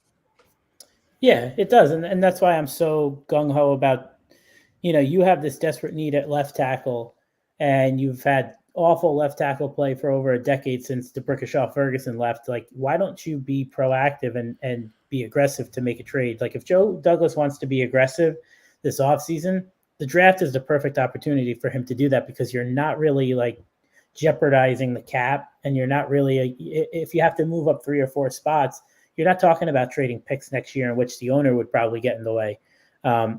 Yeah, it does. And that's why I'm so gung-ho about, you have this desperate need at left tackle, and you've had awful left tackle play for over a decade since DeBrickashaw Ferguson left. Like, why don't you be proactive and be aggressive to make a trade? Like, if Joe Douglas wants to be aggressive this offseason, the draft is the perfect opportunity for him to do that, because you're not really like jeopardizing the cap, and you're not really if you have to move up 3 or 4 spots, you're not talking about trading picks next year in which the owner would probably get in the way.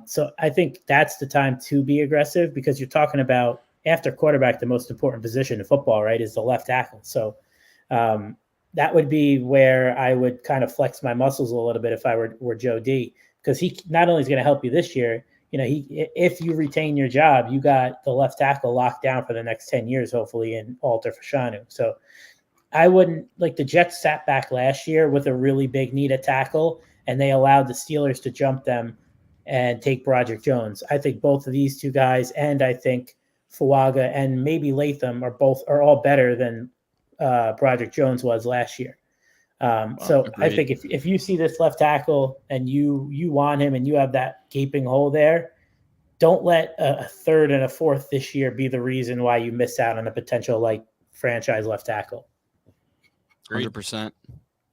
So I think that's the time to be aggressive, because you're talking about, after quarterback, the most important position in football, right, is the left tackle. So that would be where I would kind of flex my muscles a little bit if I were Joe D, because he not only is going to help you this year, if you retain your job, you got the left tackle locked down for the next 10 years, hopefully, in Alter Fashanu. So I wouldn't, like, the Jets sat back last year with a really big need at tackle, and they allowed the Steelers to jump them and take Broderick Jones. I think both of these two guys, and I think Fuaga and maybe Latham are all better than Broderick Jones was last year. So agreed. I think if you see this left tackle and you want him and you have that gaping hole there, don't let a third and a fourth this year be the reason why you miss out on a potential like franchise left tackle. 100%.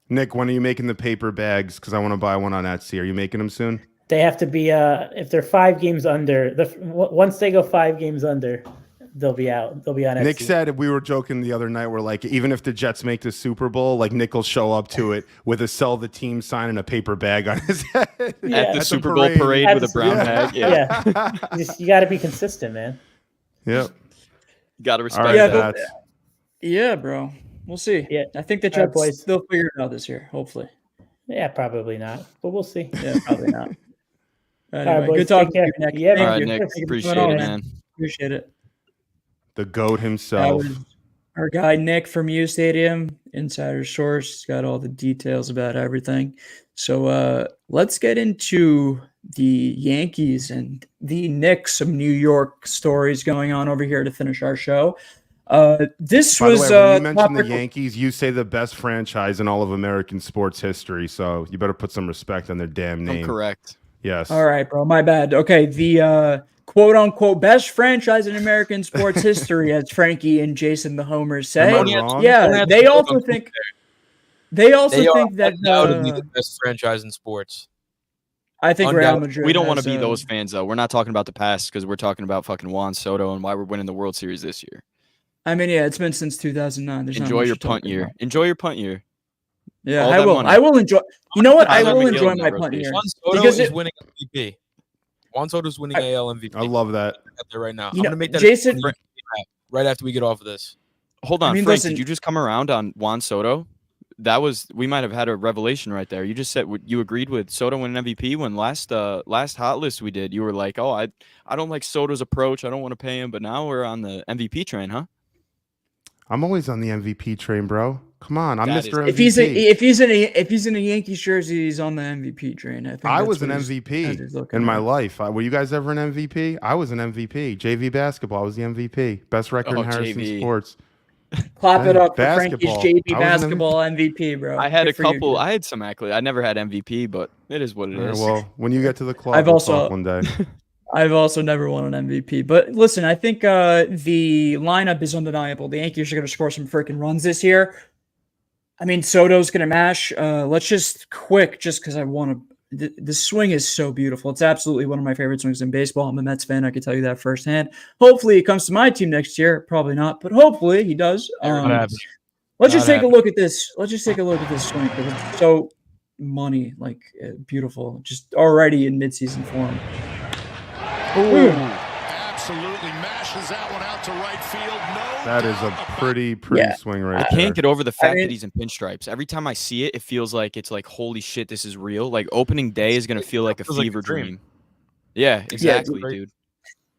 Nick, when are you making the paper bags? Because I want to buy one on Etsy. Are you making them soon? They have to be if they're 5 games under. Once they go 5 games under, they'll be out. They'll be on Etsy. Nick said, we were joking the other night, we're like, even if the Jets make the Super Bowl, like, Nick will show up to it with a sell the team sign and a paper bag on his head. Yeah. At the Super Bowl parade with a brown bag. Yeah. You got to be consistent, man. Yep. You got to respect Right, that. Yeah, bro. We'll see. Yeah. I think the All right, Jets boys. they'll figure it out this year, hopefully. Yeah, probably not, but we'll see. Yeah, probably not. Right, Anyway, boys, good talking take to you, care. Nick. Yeah, Thank All right, you. Nick. Thank you for Appreciate coming it, on, man. Appreciate it. The GOAT That himself. was our guy Nick from uSTADIUM, insider source. He's got all the details about everything. So let's get into the Yankees and the Knicks. Some New York stories going on over here to finish our show. This By was the way, when you mentioned the topic- Yankees, you say the best franchise in all of American sports history, so you better put some respect on their damn name. I'm correct. Yes. All right, bro. My bad. Okay, the quote unquote best franchise in American sports history, as Frankie and Jason the Homers say. Am I wrong? Yeah, they also think. They also think that undoubtedly the best franchise in sports. I think Real Madrid. We don't want to has, be those fans, though. We're not talking about the past because we're talking about fucking Juan Soto and why we're winning the World Series this year. I mean, yeah, it's been since 2009. There's not Enjoy much your to punt talk year. about. Enjoy your punt year. Yeah, All I that will. money. I will enjoy. You know what? I Tyler will McGill enjoy in my that punt year rotation. Juan Soto because is winning MVP. Juan Soto's winning AL MVP. I love that. Out there right now. You I'm know, gonna make that Jason- right after we get off of this. Hold on, I mean, Frank. listen- Did you just come around on Juan Soto? we might have had a revelation right there. You just said you agreed with Soto winning MVP when last hot list we did. You were like, oh, I don't like Soto's approach. I don't want to pay him. But now we're on the MVP train, huh? I'm always on the MVP train, bro. Come on, I'm That Mr. is- MVP. If he's in a Yankees jersey, he's on the MVP train. I think I that's was an what he's MVP looking in my at. life. Were you guys ever an MVP? I was an MVP. JV basketball. I was the MVP. Best record in Harrison JV. sports. Clap it Hey, up for Frankie's basketball. JV I was an basketball MVP, bro. I had Good a for you, couple. dude. I had some accolades. I never had MVP, but it is what it All right, is. well, when you get to the club, I've we'll also- talk one day. I've also never won an MVP. But listen, I think the lineup is undeniable. The Yankees are going to score some freaking runs this year. I mean, Soto's going to mash. Let's just because I want to. The swing is so beautiful. It's absolutely one of my favorite swings in baseball. I'm a Mets fan. I can tell you that firsthand. Hopefully, it comes to my team next year. Probably not, but hopefully he does. Let's just take a look at this. Let's just take a look at this swing because it's so beautiful. Just already in midseason form. Absolutely mashes that one out to right field. No, That is a pretty Yeah. swing right I there. can't get over the fact mean- that he's in pinstripes. Every time I see it, it feels like it's like, holy shit, this is real. Like opening day is gonna feel like a feels like a fever dream. dream. Yeah, exactly, great. dude.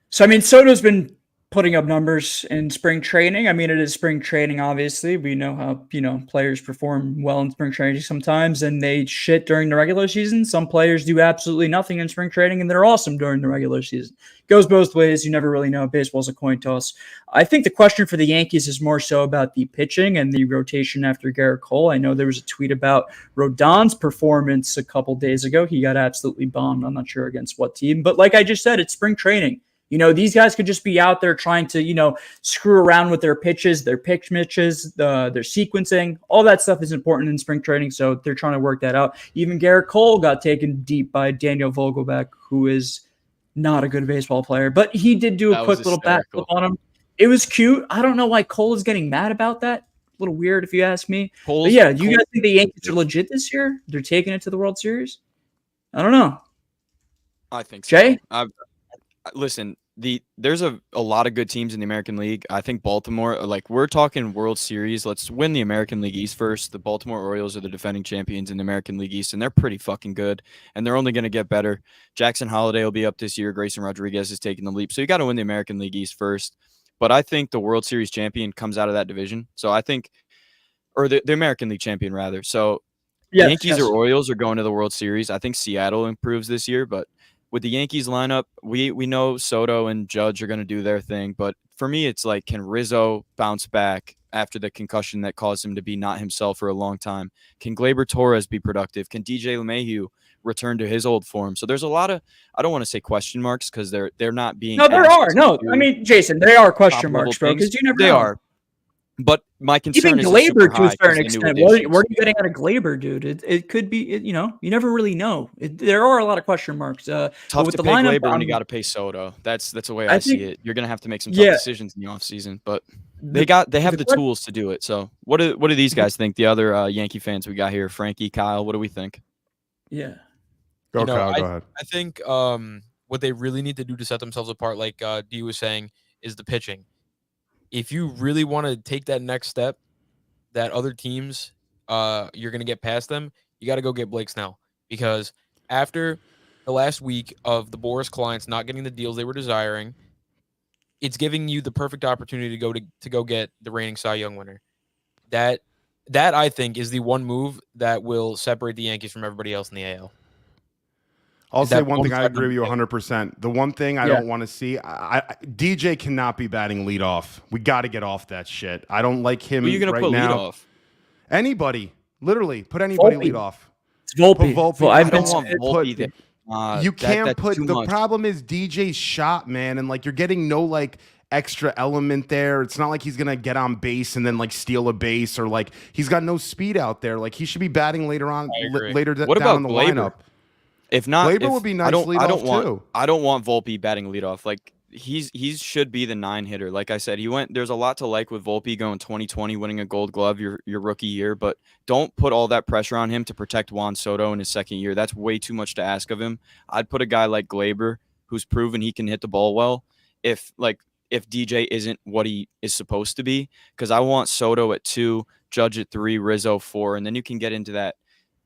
So, I mean, Soto's been putting up numbers in spring training. I mean, it is spring training, obviously. We know how, players perform well in spring training sometimes and they shit during the regular season. Some players do absolutely nothing in spring training and they're awesome during the regular season. Goes both ways. You never really know. Baseball's a coin toss. I think the question for the Yankees is more so about the pitching and the rotation after Garrett Cole. I know there was a tweet about Rodon's performance a couple days ago. He got absolutely bombed. I'm not sure against what team. But like I just said, it's spring training. These guys could just be out there trying to, screw around with their pitches, their pitch mitches, their sequencing. All that stuff is important in spring training, so they're trying to work that out. Even Garrett Cole got taken deep by Daniel Vogelbach, who is not a good baseball player, but he did do a That was quick little backflip hysterical. on him. It was cute. I don't know why Cole is getting mad about that. A little weird if you ask me. But yeah, you guys think the Yankees are legit this year? They're taking it to the World Series? I don't know. I think so. Jay? Listen, there's a lot of good teams in the American League. I think Baltimore, like we're talking World Series. Let's win the American League East first. The Baltimore Orioles are the defending champions in the American League East, and they're pretty fucking good. And they're only going to get better. Jackson Holliday will be up this year. Grayson Rodriguez is taking the leap. So you got to win the American League East first. But I think the World Series champion comes out of that division. So I think, or the American League champion rather. So Yes, Yankees yes. or Orioles are going to the World Series. I think Seattle improves this year, but with the Yankees lineup, we know Soto and Judge are going to do their thing. But for me, it's like, can Rizzo bounce back after the concussion that caused him to be not himself for a long time? Can Gleyber Torres be productive? Can DJ LeMahieu return to his old form? So there's a lot of, I don't want to say question marks because they're not being. No, there asked are. to No, do I mean, Jason, there are question top-level marks, bro, because things. you never They know. are. But my concern Even is it's super Gleyber to high a 'cause certain the new extent. What are additions. you getting out of Gleyber, dude? It could be, you never really know. There are a lot of question marks. But Tough with to the pay lineup, Gleyber when you got to pay Soto. That's the way I I see think- it. You're gonna have to make some tough Yeah. decisions in the offseason, but they have the que- tools to do it. So what do these guys think? The other Yankee fans we got here, Frankie, Kyle. What do we think? Yeah. Go, Kyle, go ahead. I think what they really need to do to set themselves apart, like D was saying, is the pitching. If you really want to take that next step, that other teams, you're going to get past them, you got to go get Blake Snell. Because after the last week of the Boris clients not getting the deals they were desiring, it's giving you the perfect opportunity to go get the reigning Cy Young winner. That I think is the one move that will separate the Yankees from everybody else in the AL. I'll say that one thing. I bonafide agree with you number 100%. The one thing I don't want to see, DJ cannot be batting leadoff. We got to get off that shit. I don't like him Who are you gonna right put now. lead off? Anybody, literally, put anybody Volpe. lead off. It's Volpe. Volpe. Well, I I've don't been want saying- Volpe put- there. You can't that's put too the much. problem is DJ's shot, man, and like you're getting no like extra element there. It's not like he's gonna get on base and then like steal a base or like he's got no speed out there. Like he should be batting later on, agree. down What about in the Gleyber? lineup. If not, Gleyber if, would be nice I don't leadoff, want too. I don't want Volpe batting leadoff. Like he should be the 9 hitter. Like I said, there's a lot to like with Volpe going 2020, winning a Gold Glove your rookie year, but don't put all that pressure on him to protect Juan Soto in his second year. That's way too much to ask of him. I'd put a guy like Gleyber, who's proven he can hit the ball well. If like if DJ isn't what he is supposed to be, because I want Soto at 2, Judge at 3, Rizzo 4, and then you can get into that.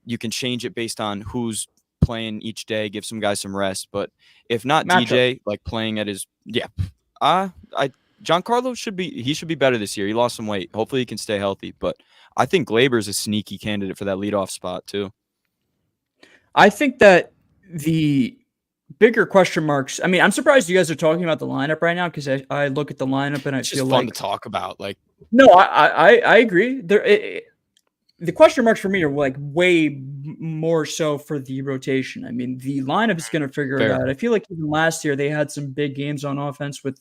You can change it based on who's playing each day, give some guys some rest. But if not Matchup. DJ, like playing at his Giancarlo should be better this year. He lost some weight. Hopefully he can stay healthy. But I think Glaber's a sneaky candidate for that leadoff spot too. I think that the bigger question marks. I mean, I'm surprised you guys are talking about the lineup right now because I look at the lineup and I It's feel just fun like to talk about. Like, no, I agree. The question marks for me are like way more so for the rotation. I mean, the lineup is going to figure it Fair. out. I feel like even last year they had some big games on offense with,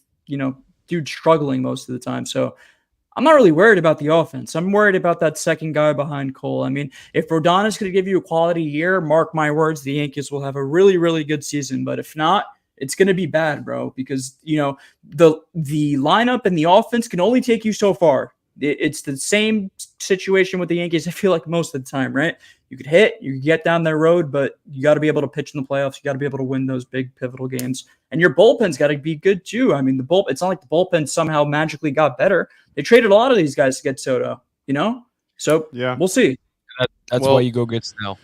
dude struggling most of the time. So I'm not really worried about the offense. I'm worried about that second guy behind Cole. I mean, if Rodon is going to give you a quality year, mark my words, the Yankees will have a really, really good season. But if not, it's going to be bad, bro, because, the lineup and the offense can only take you so far. It's the same situation with the Yankees, I feel like, most of the time, right? You could hit, you could get down their road, but you got to be able to pitch in the playoffs. You got to be able to win those big pivotal games. And your bullpen's got to be good too. I mean, it's not like the bullpen somehow magically got better. They traded a lot of these guys to get Soto, So Yeah. we'll see. That's why you go get Snell.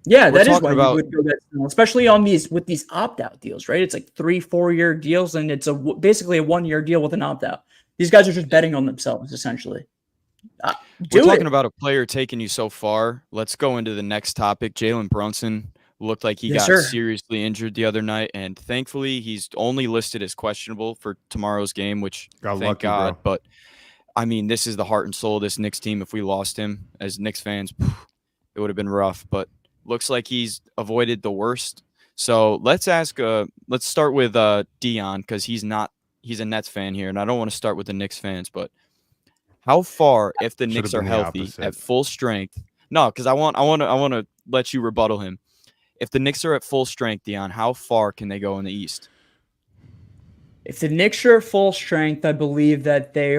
Yeah, We're that is talking why about- you would go get Snell, especially on these opt-out deals, right? It's like 3-4 year deals, and it's basically a 1-year deal with an opt-out. These guys are just betting on themselves, essentially. We're talking about a player taking you so far. Let's go into the next topic. Jalen Brunson looked like he got seriously injured the other night, and thankfully he's only listed as questionable for tomorrow's game, which Got thank lucky, God. bro. But I mean, this is the heart and soul of this Knicks team. If we lost him as Knicks fans, it would have been rough. But looks like he's avoided the worst. So let's start with Dion, because he's a Nets fan here, and I don't want to start with the Knicks fans, but how far, if the Knicks are been the healthy opposite. at full strength? No, because I want to let you rebuttal him. If the Knicks are at full strength, Dion, how far can they go in the East? If the Knicks are at full strength, I believe that they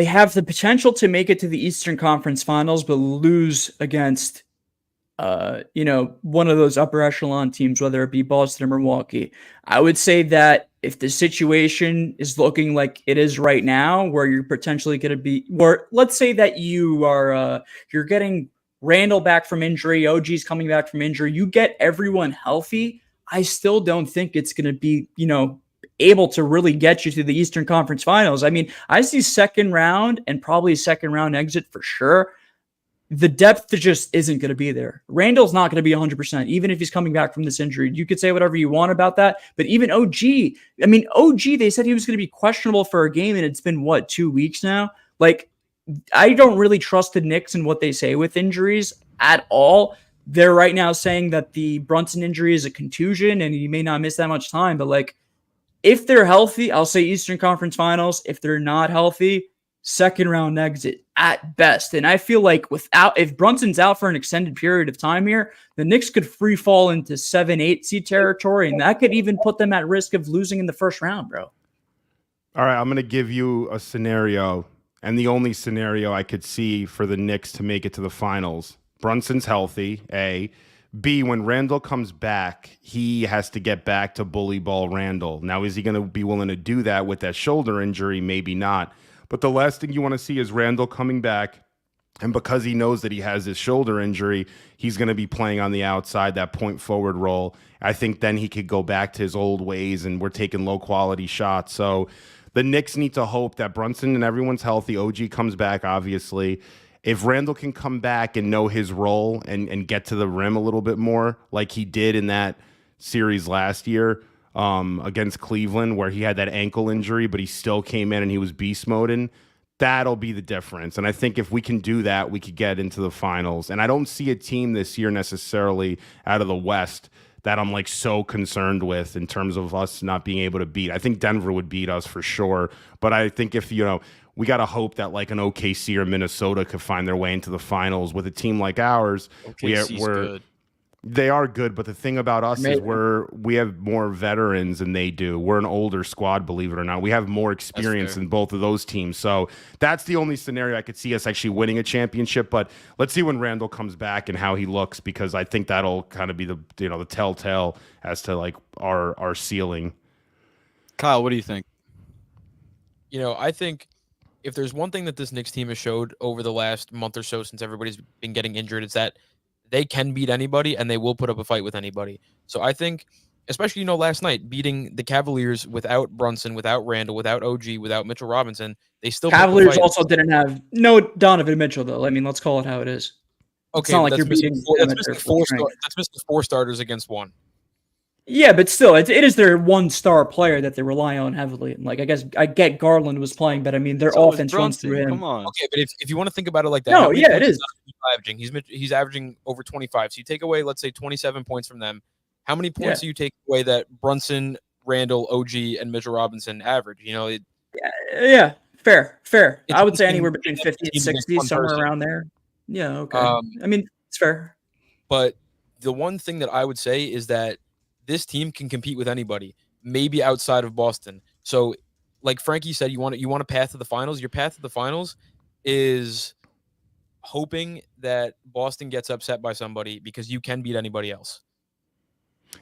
have the potential to make it to the Eastern Conference Finals, but lose against one of those upper echelon teams, whether it be Boston or Milwaukee. I would say that if the situation is looking like it is right now, where you're potentially going to be, or let's say that you're getting Randall back from injury, OG's coming back from injury, you get everyone healthy, I still don't think it's going to be, able to really get you to the Eastern Conference Finals. I mean, I see second round and probably second round exit for sure. The depth just isn't going to be there. Randall's not going to be 100%, even if he's coming back from this injury. You could say whatever you want about that, but even OG, they said he was going to be questionable for a game, and it's been, 2 weeks now? Like, I don't really trust the Knicks and what they say with injuries at all. They're right now saying that the Brunson injury is a contusion, and he may not miss that much time, but, if they're healthy, I'll say Eastern Conference Finals. If they're not healthy, second round exit at best. And I feel like if Brunson's out for an extended period of time here, the Knicks could free fall into 7-8 seed territory, and that could even put them at risk of losing in the first round, bro. All right, I'm going to give you a scenario, and the only scenario I could see for the Knicks to make it to the finals. Brunson's healthy, A. B, when Randall comes back, he has to get back to bully ball Randall. Now, is he going to be willing to do that with that shoulder injury? Maybe not. But the last thing you want to see is Randall coming back, and because he knows that he has his shoulder injury, he's going to be playing on the outside, that point forward role. I think then he could go back to his old ways, and we're taking low-quality shots. So the Knicks need to hope that Brunson and everyone's healthy. OG comes back, obviously. If Randall can come back and know his role and get to the rim a little bit more like he did in that series last year against Cleveland, where he had that ankle injury, but he still came in and he was beast moding, that'll be the difference. And I think if we can do that, we could get into the finals. And I don't see a team this year necessarily out of the West that I'm so concerned with in terms of us not being able to beat. I think Denver would beat us for sure. But I think if, we got to hope that an OKC or Minnesota could find their way into the finals with a team like ours. OKC's good. They are good, but the thing about us is we have more veterans than they do. We're an older squad, believe it or not. We have more experience than both of those teams. So that's the only scenario I could see us actually winning a championship. But let's see when Randall comes back and how he looks, because I think that'll kind of be the telltale as to our ceiling. Kyle, what do you think? I think if there's one thing that this Knicks team has showed over the last month or so since everybody's been getting injured, it's that they can beat anybody and they will put up a fight with anybody. So I think, especially, last night, beating the Cavaliers without Brunson, without Randall, without OG, without Mitchell Robinson, they still put up a Cavaliers fight. also didn't have no Donovan Mitchell, though. I mean, let's call it how it is. Okay, it's not like that's you're beating them at their full strength. That's missing 4 starters against 1. Yeah, but still, it is their one-star player that they rely on heavily. Like, I guess I get Garland was playing, but I mean, their So is offense runs Brunson. through him. Come on. Okay, but if you want to think about it like that, No, how many yeah, it points is. Donovan averaging? He's averaging over 25. So you take away, let's say, 27 points from them. How many points do you take away that Brunson, Randall, OG, and Mitchell Robinson average? Yeah, fair. It's I would say between- anywhere between 50 and it's 60, one somewhere person. around there. Yeah, okay. I mean, it's fair. But the one thing that I would say is that this team can compete with anybody, maybe outside of Boston. So, like Frankie said, you want a path to the finals. Your path to the finals is hoping that Boston gets upset by somebody because you can beat anybody else.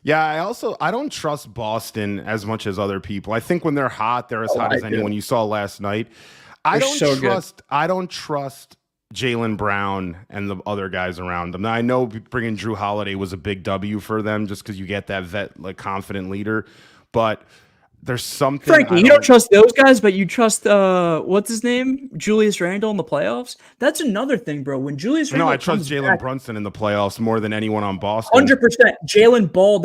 Yeah, I don't trust Boston as much as other people. I think when they're hot, they're as hot as anyone. You saw last night. I don't trust Jaylen Brown and the other guys around them. Now, I know bringing Drew Holiday was a big W for them just because you get that vet, like, confident leader. But there's something. Frankie, you don't trust those guys, but you trust what's his name, Julius Randle in the playoffs. That's another thing, bro. When Julius Randle, I trust Jalen Brunson in the playoffs more than anyone on Boston. 100%. Jalen Ball.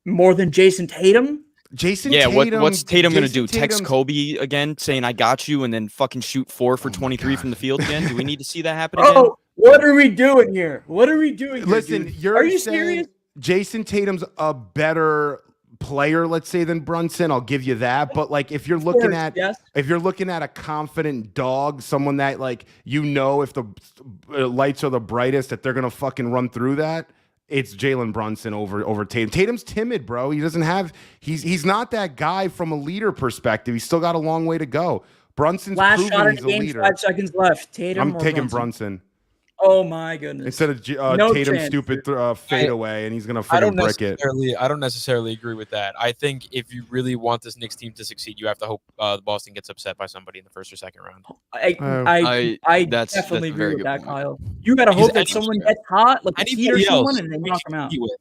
More than Jason Tatum. Tatum, what's Tatum going to do? Tatum's- Text Kobe again saying, I got you, and then fucking shoot 4 for 23 from the field again? Do we need to see that happen again? Oh, what are we doing here? Listen, dude? are you saying serious? Jason Tatum's a better player, let's say, than Brunson. I'll give you that. But like, if you're looking at a confident dog, someone that, like, if the lights are the brightest, that they're gonna fucking run through that. It's Jalen Brunson over Tatum. Tatum's timid, bro. He doesn't have. He's not that guy from a leader perspective. He's still got a long way to go. Brunson's last proven shot in he's the a game, leader. 5 seconds left. Tatum. I'm taking Brunson. Oh my goodness! Instead of No Tatum's chance, stupid fadeaway, and he's gonna I freaking brick it. don't necessarily agree with that. I think if you really want this Knicks team to succeed, you have to hope Boston gets upset by somebody in the first or second round. I that's definitely a very agree with good that, point. Kyle. You gotta hope that someone gets hot, like a Heat or Anybody someone, else and they we knock can them out. compete with.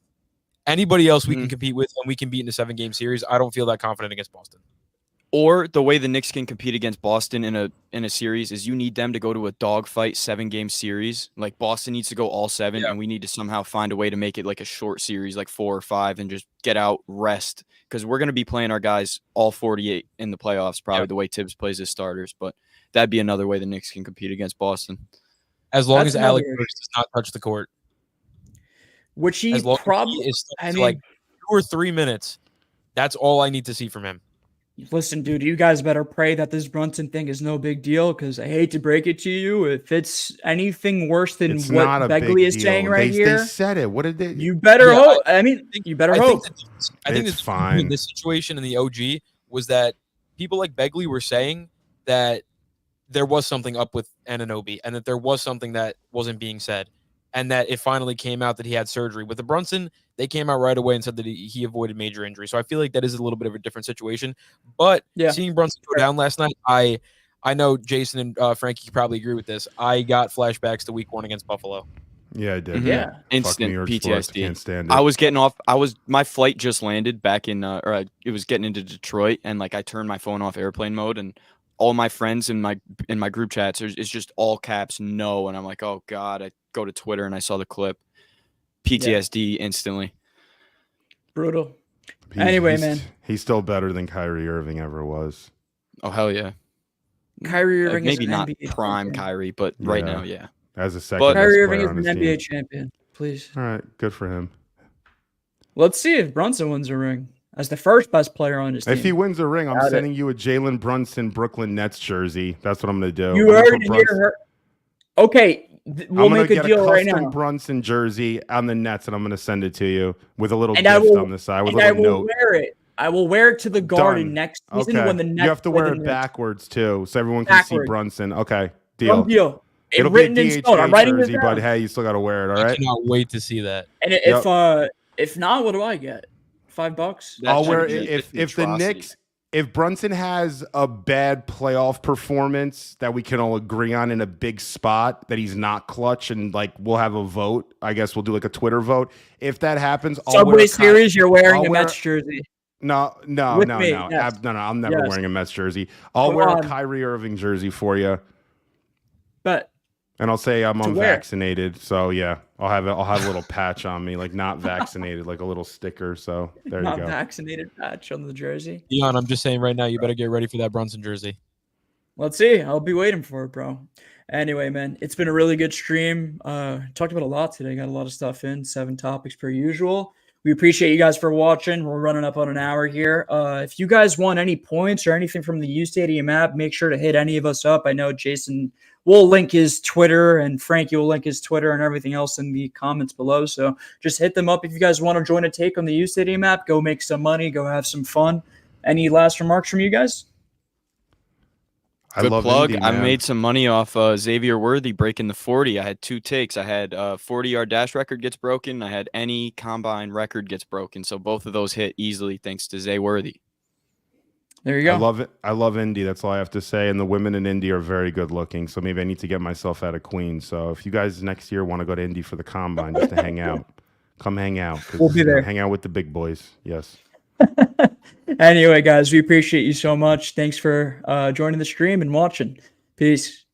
Anybody else we can compete with and we can beat in a 7-game series. I don't feel that confident against Boston. Or the way the Knicks can compete against Boston in a series is you need them to go to a dogfight 7-game series. Like, Boston needs to go all 7, and we need to somehow find a way to make it like a short series, like 4 or 5, and just get out, rest. Because we're going to be playing our guys all 48 in the playoffs, probably the way Tibbs plays his starters. But that'd be another way the Knicks can compete against Boston. As long That's as Alex another Burks does not touch the court. Which he As long probably. as he is I like mean, 2 or 3 minutes, that's all I need to see from him. listen, dude, you guys better pray that this Brunson thing is no big deal, because I hate to break it to you. If it's anything worse than It's what not a big Begley is deal. saying right here, They said it. What did they? you better hope. You better hope. I think It's the fine. in this situation in the OG was that people like Begley were saying that there was something up with Anunoby and that there was something that wasn't being said, and that it finally came out that he had surgery. With the Brunson, they came out right away and said that he avoided major injury. So I feel like that is a little bit of a different situation. But seeing Brunson go down last night, I know Jason and Frankie probably agree with this. I got flashbacks to Week 1 against Buffalo. Yeah, I did. Yeah. Fuck Instant New York sports, PTSD. can't stand it. I was getting off. My flight just landed back in, it was getting into Detroit, and like I turned my phone off airplane mode, and all my friends in my group chats, it's just all caps no, and I'm like, oh god. I go to Twitter and I saw the clip. PTSD instantly. Brutal. Anyway, man, he's still better than Kyrie Irving ever was. Oh hell yeah. Kyrie Irving maybe is an not NBA prime champion. Kyrie, but right now, yeah. As a second, But Kyrie Irving is on an his NBA team. champion. Please. All right, good for him. Let's see if Brunson wins a ring as the first best player on his team. If he wins a ring, I'm Got sending you a Jalen Brunson Brooklyn Nets jersey. That's what I'm going to do. You I'm heard gonna it put here. Brunson- Okay, we'll I'm gonna make a get deal right custom now. Brunson jersey on the Nets, and I'm going to send it to you with a little And gift I will, on the side with and a I little will note. wear it. I will wear it to the Garden Done. next season Okay. when the Nets You have to play wear the it Knicks. backwards too, so everyone can see Backwards. Brunson. Okay, One deal. deal. It'll be a written in DHA stone. I'm writing this jersey, down. but hey, you still got to wear it. All I right. cannot wait to see that. And if not, what do I get? $5. That I'll should wear be if an if the atrocity. Knicks, if Brunson has a bad playoff performance that we can all agree on in a big spot that he's not clutch, and like we'll have a vote. I guess we'll do like a Twitter vote. If that happens, I'll wear Subway a Series, you're wearing I'll a wear- Mets jersey. No, With me, yes. no. I'm never Yes. wearing a Mets jersey. I'll Come wear on. a Kyrie Irving jersey for you, But and I'll say I'm To wear. unvaccinated. So yeah, I'll have a little patch on me, like not vaccinated, like a little sticker. So there you not go. vaccinated patch on the jersey. Dion, I'm just saying right now, you better get ready for that Brunson jersey. Let's see. I'll be waiting for it, bro. Anyway, man, it's been a really good stream. Talked about a lot today. Got a lot of stuff in. 7 topics per usual. We appreciate you guys for watching. We're running up on an hour here. If you guys want any points or anything from the uSTADIUM app, make sure to hit any of us up. I know Jason will link his Twitter and Frankie will link his Twitter and everything else in the comments below. So just hit them up if you guys want to join a take on the uSTADIUM app. Go make some money. Go have some fun. Any last remarks from you guys? Good plug. Indy, I man. made some money off Xavier Worthy breaking the 40. I had 2 takes. I had 40-yard dash record gets broken. I had any combine record gets broken. So both of those hit easily thanks to Zay Worthy. There you go. I love it. I love Indy. That's all I have to say. And the women in Indy are very good looking. So maybe I need to get myself out of Queens. So if you guys next year want to go to Indy for the combine just to hang out, come hang out. 'Cause, We'll be there. Hang out with the big boys. Yes. Anyway, guys, we appreciate you so much. Thanks for joining the stream and watching. Peace.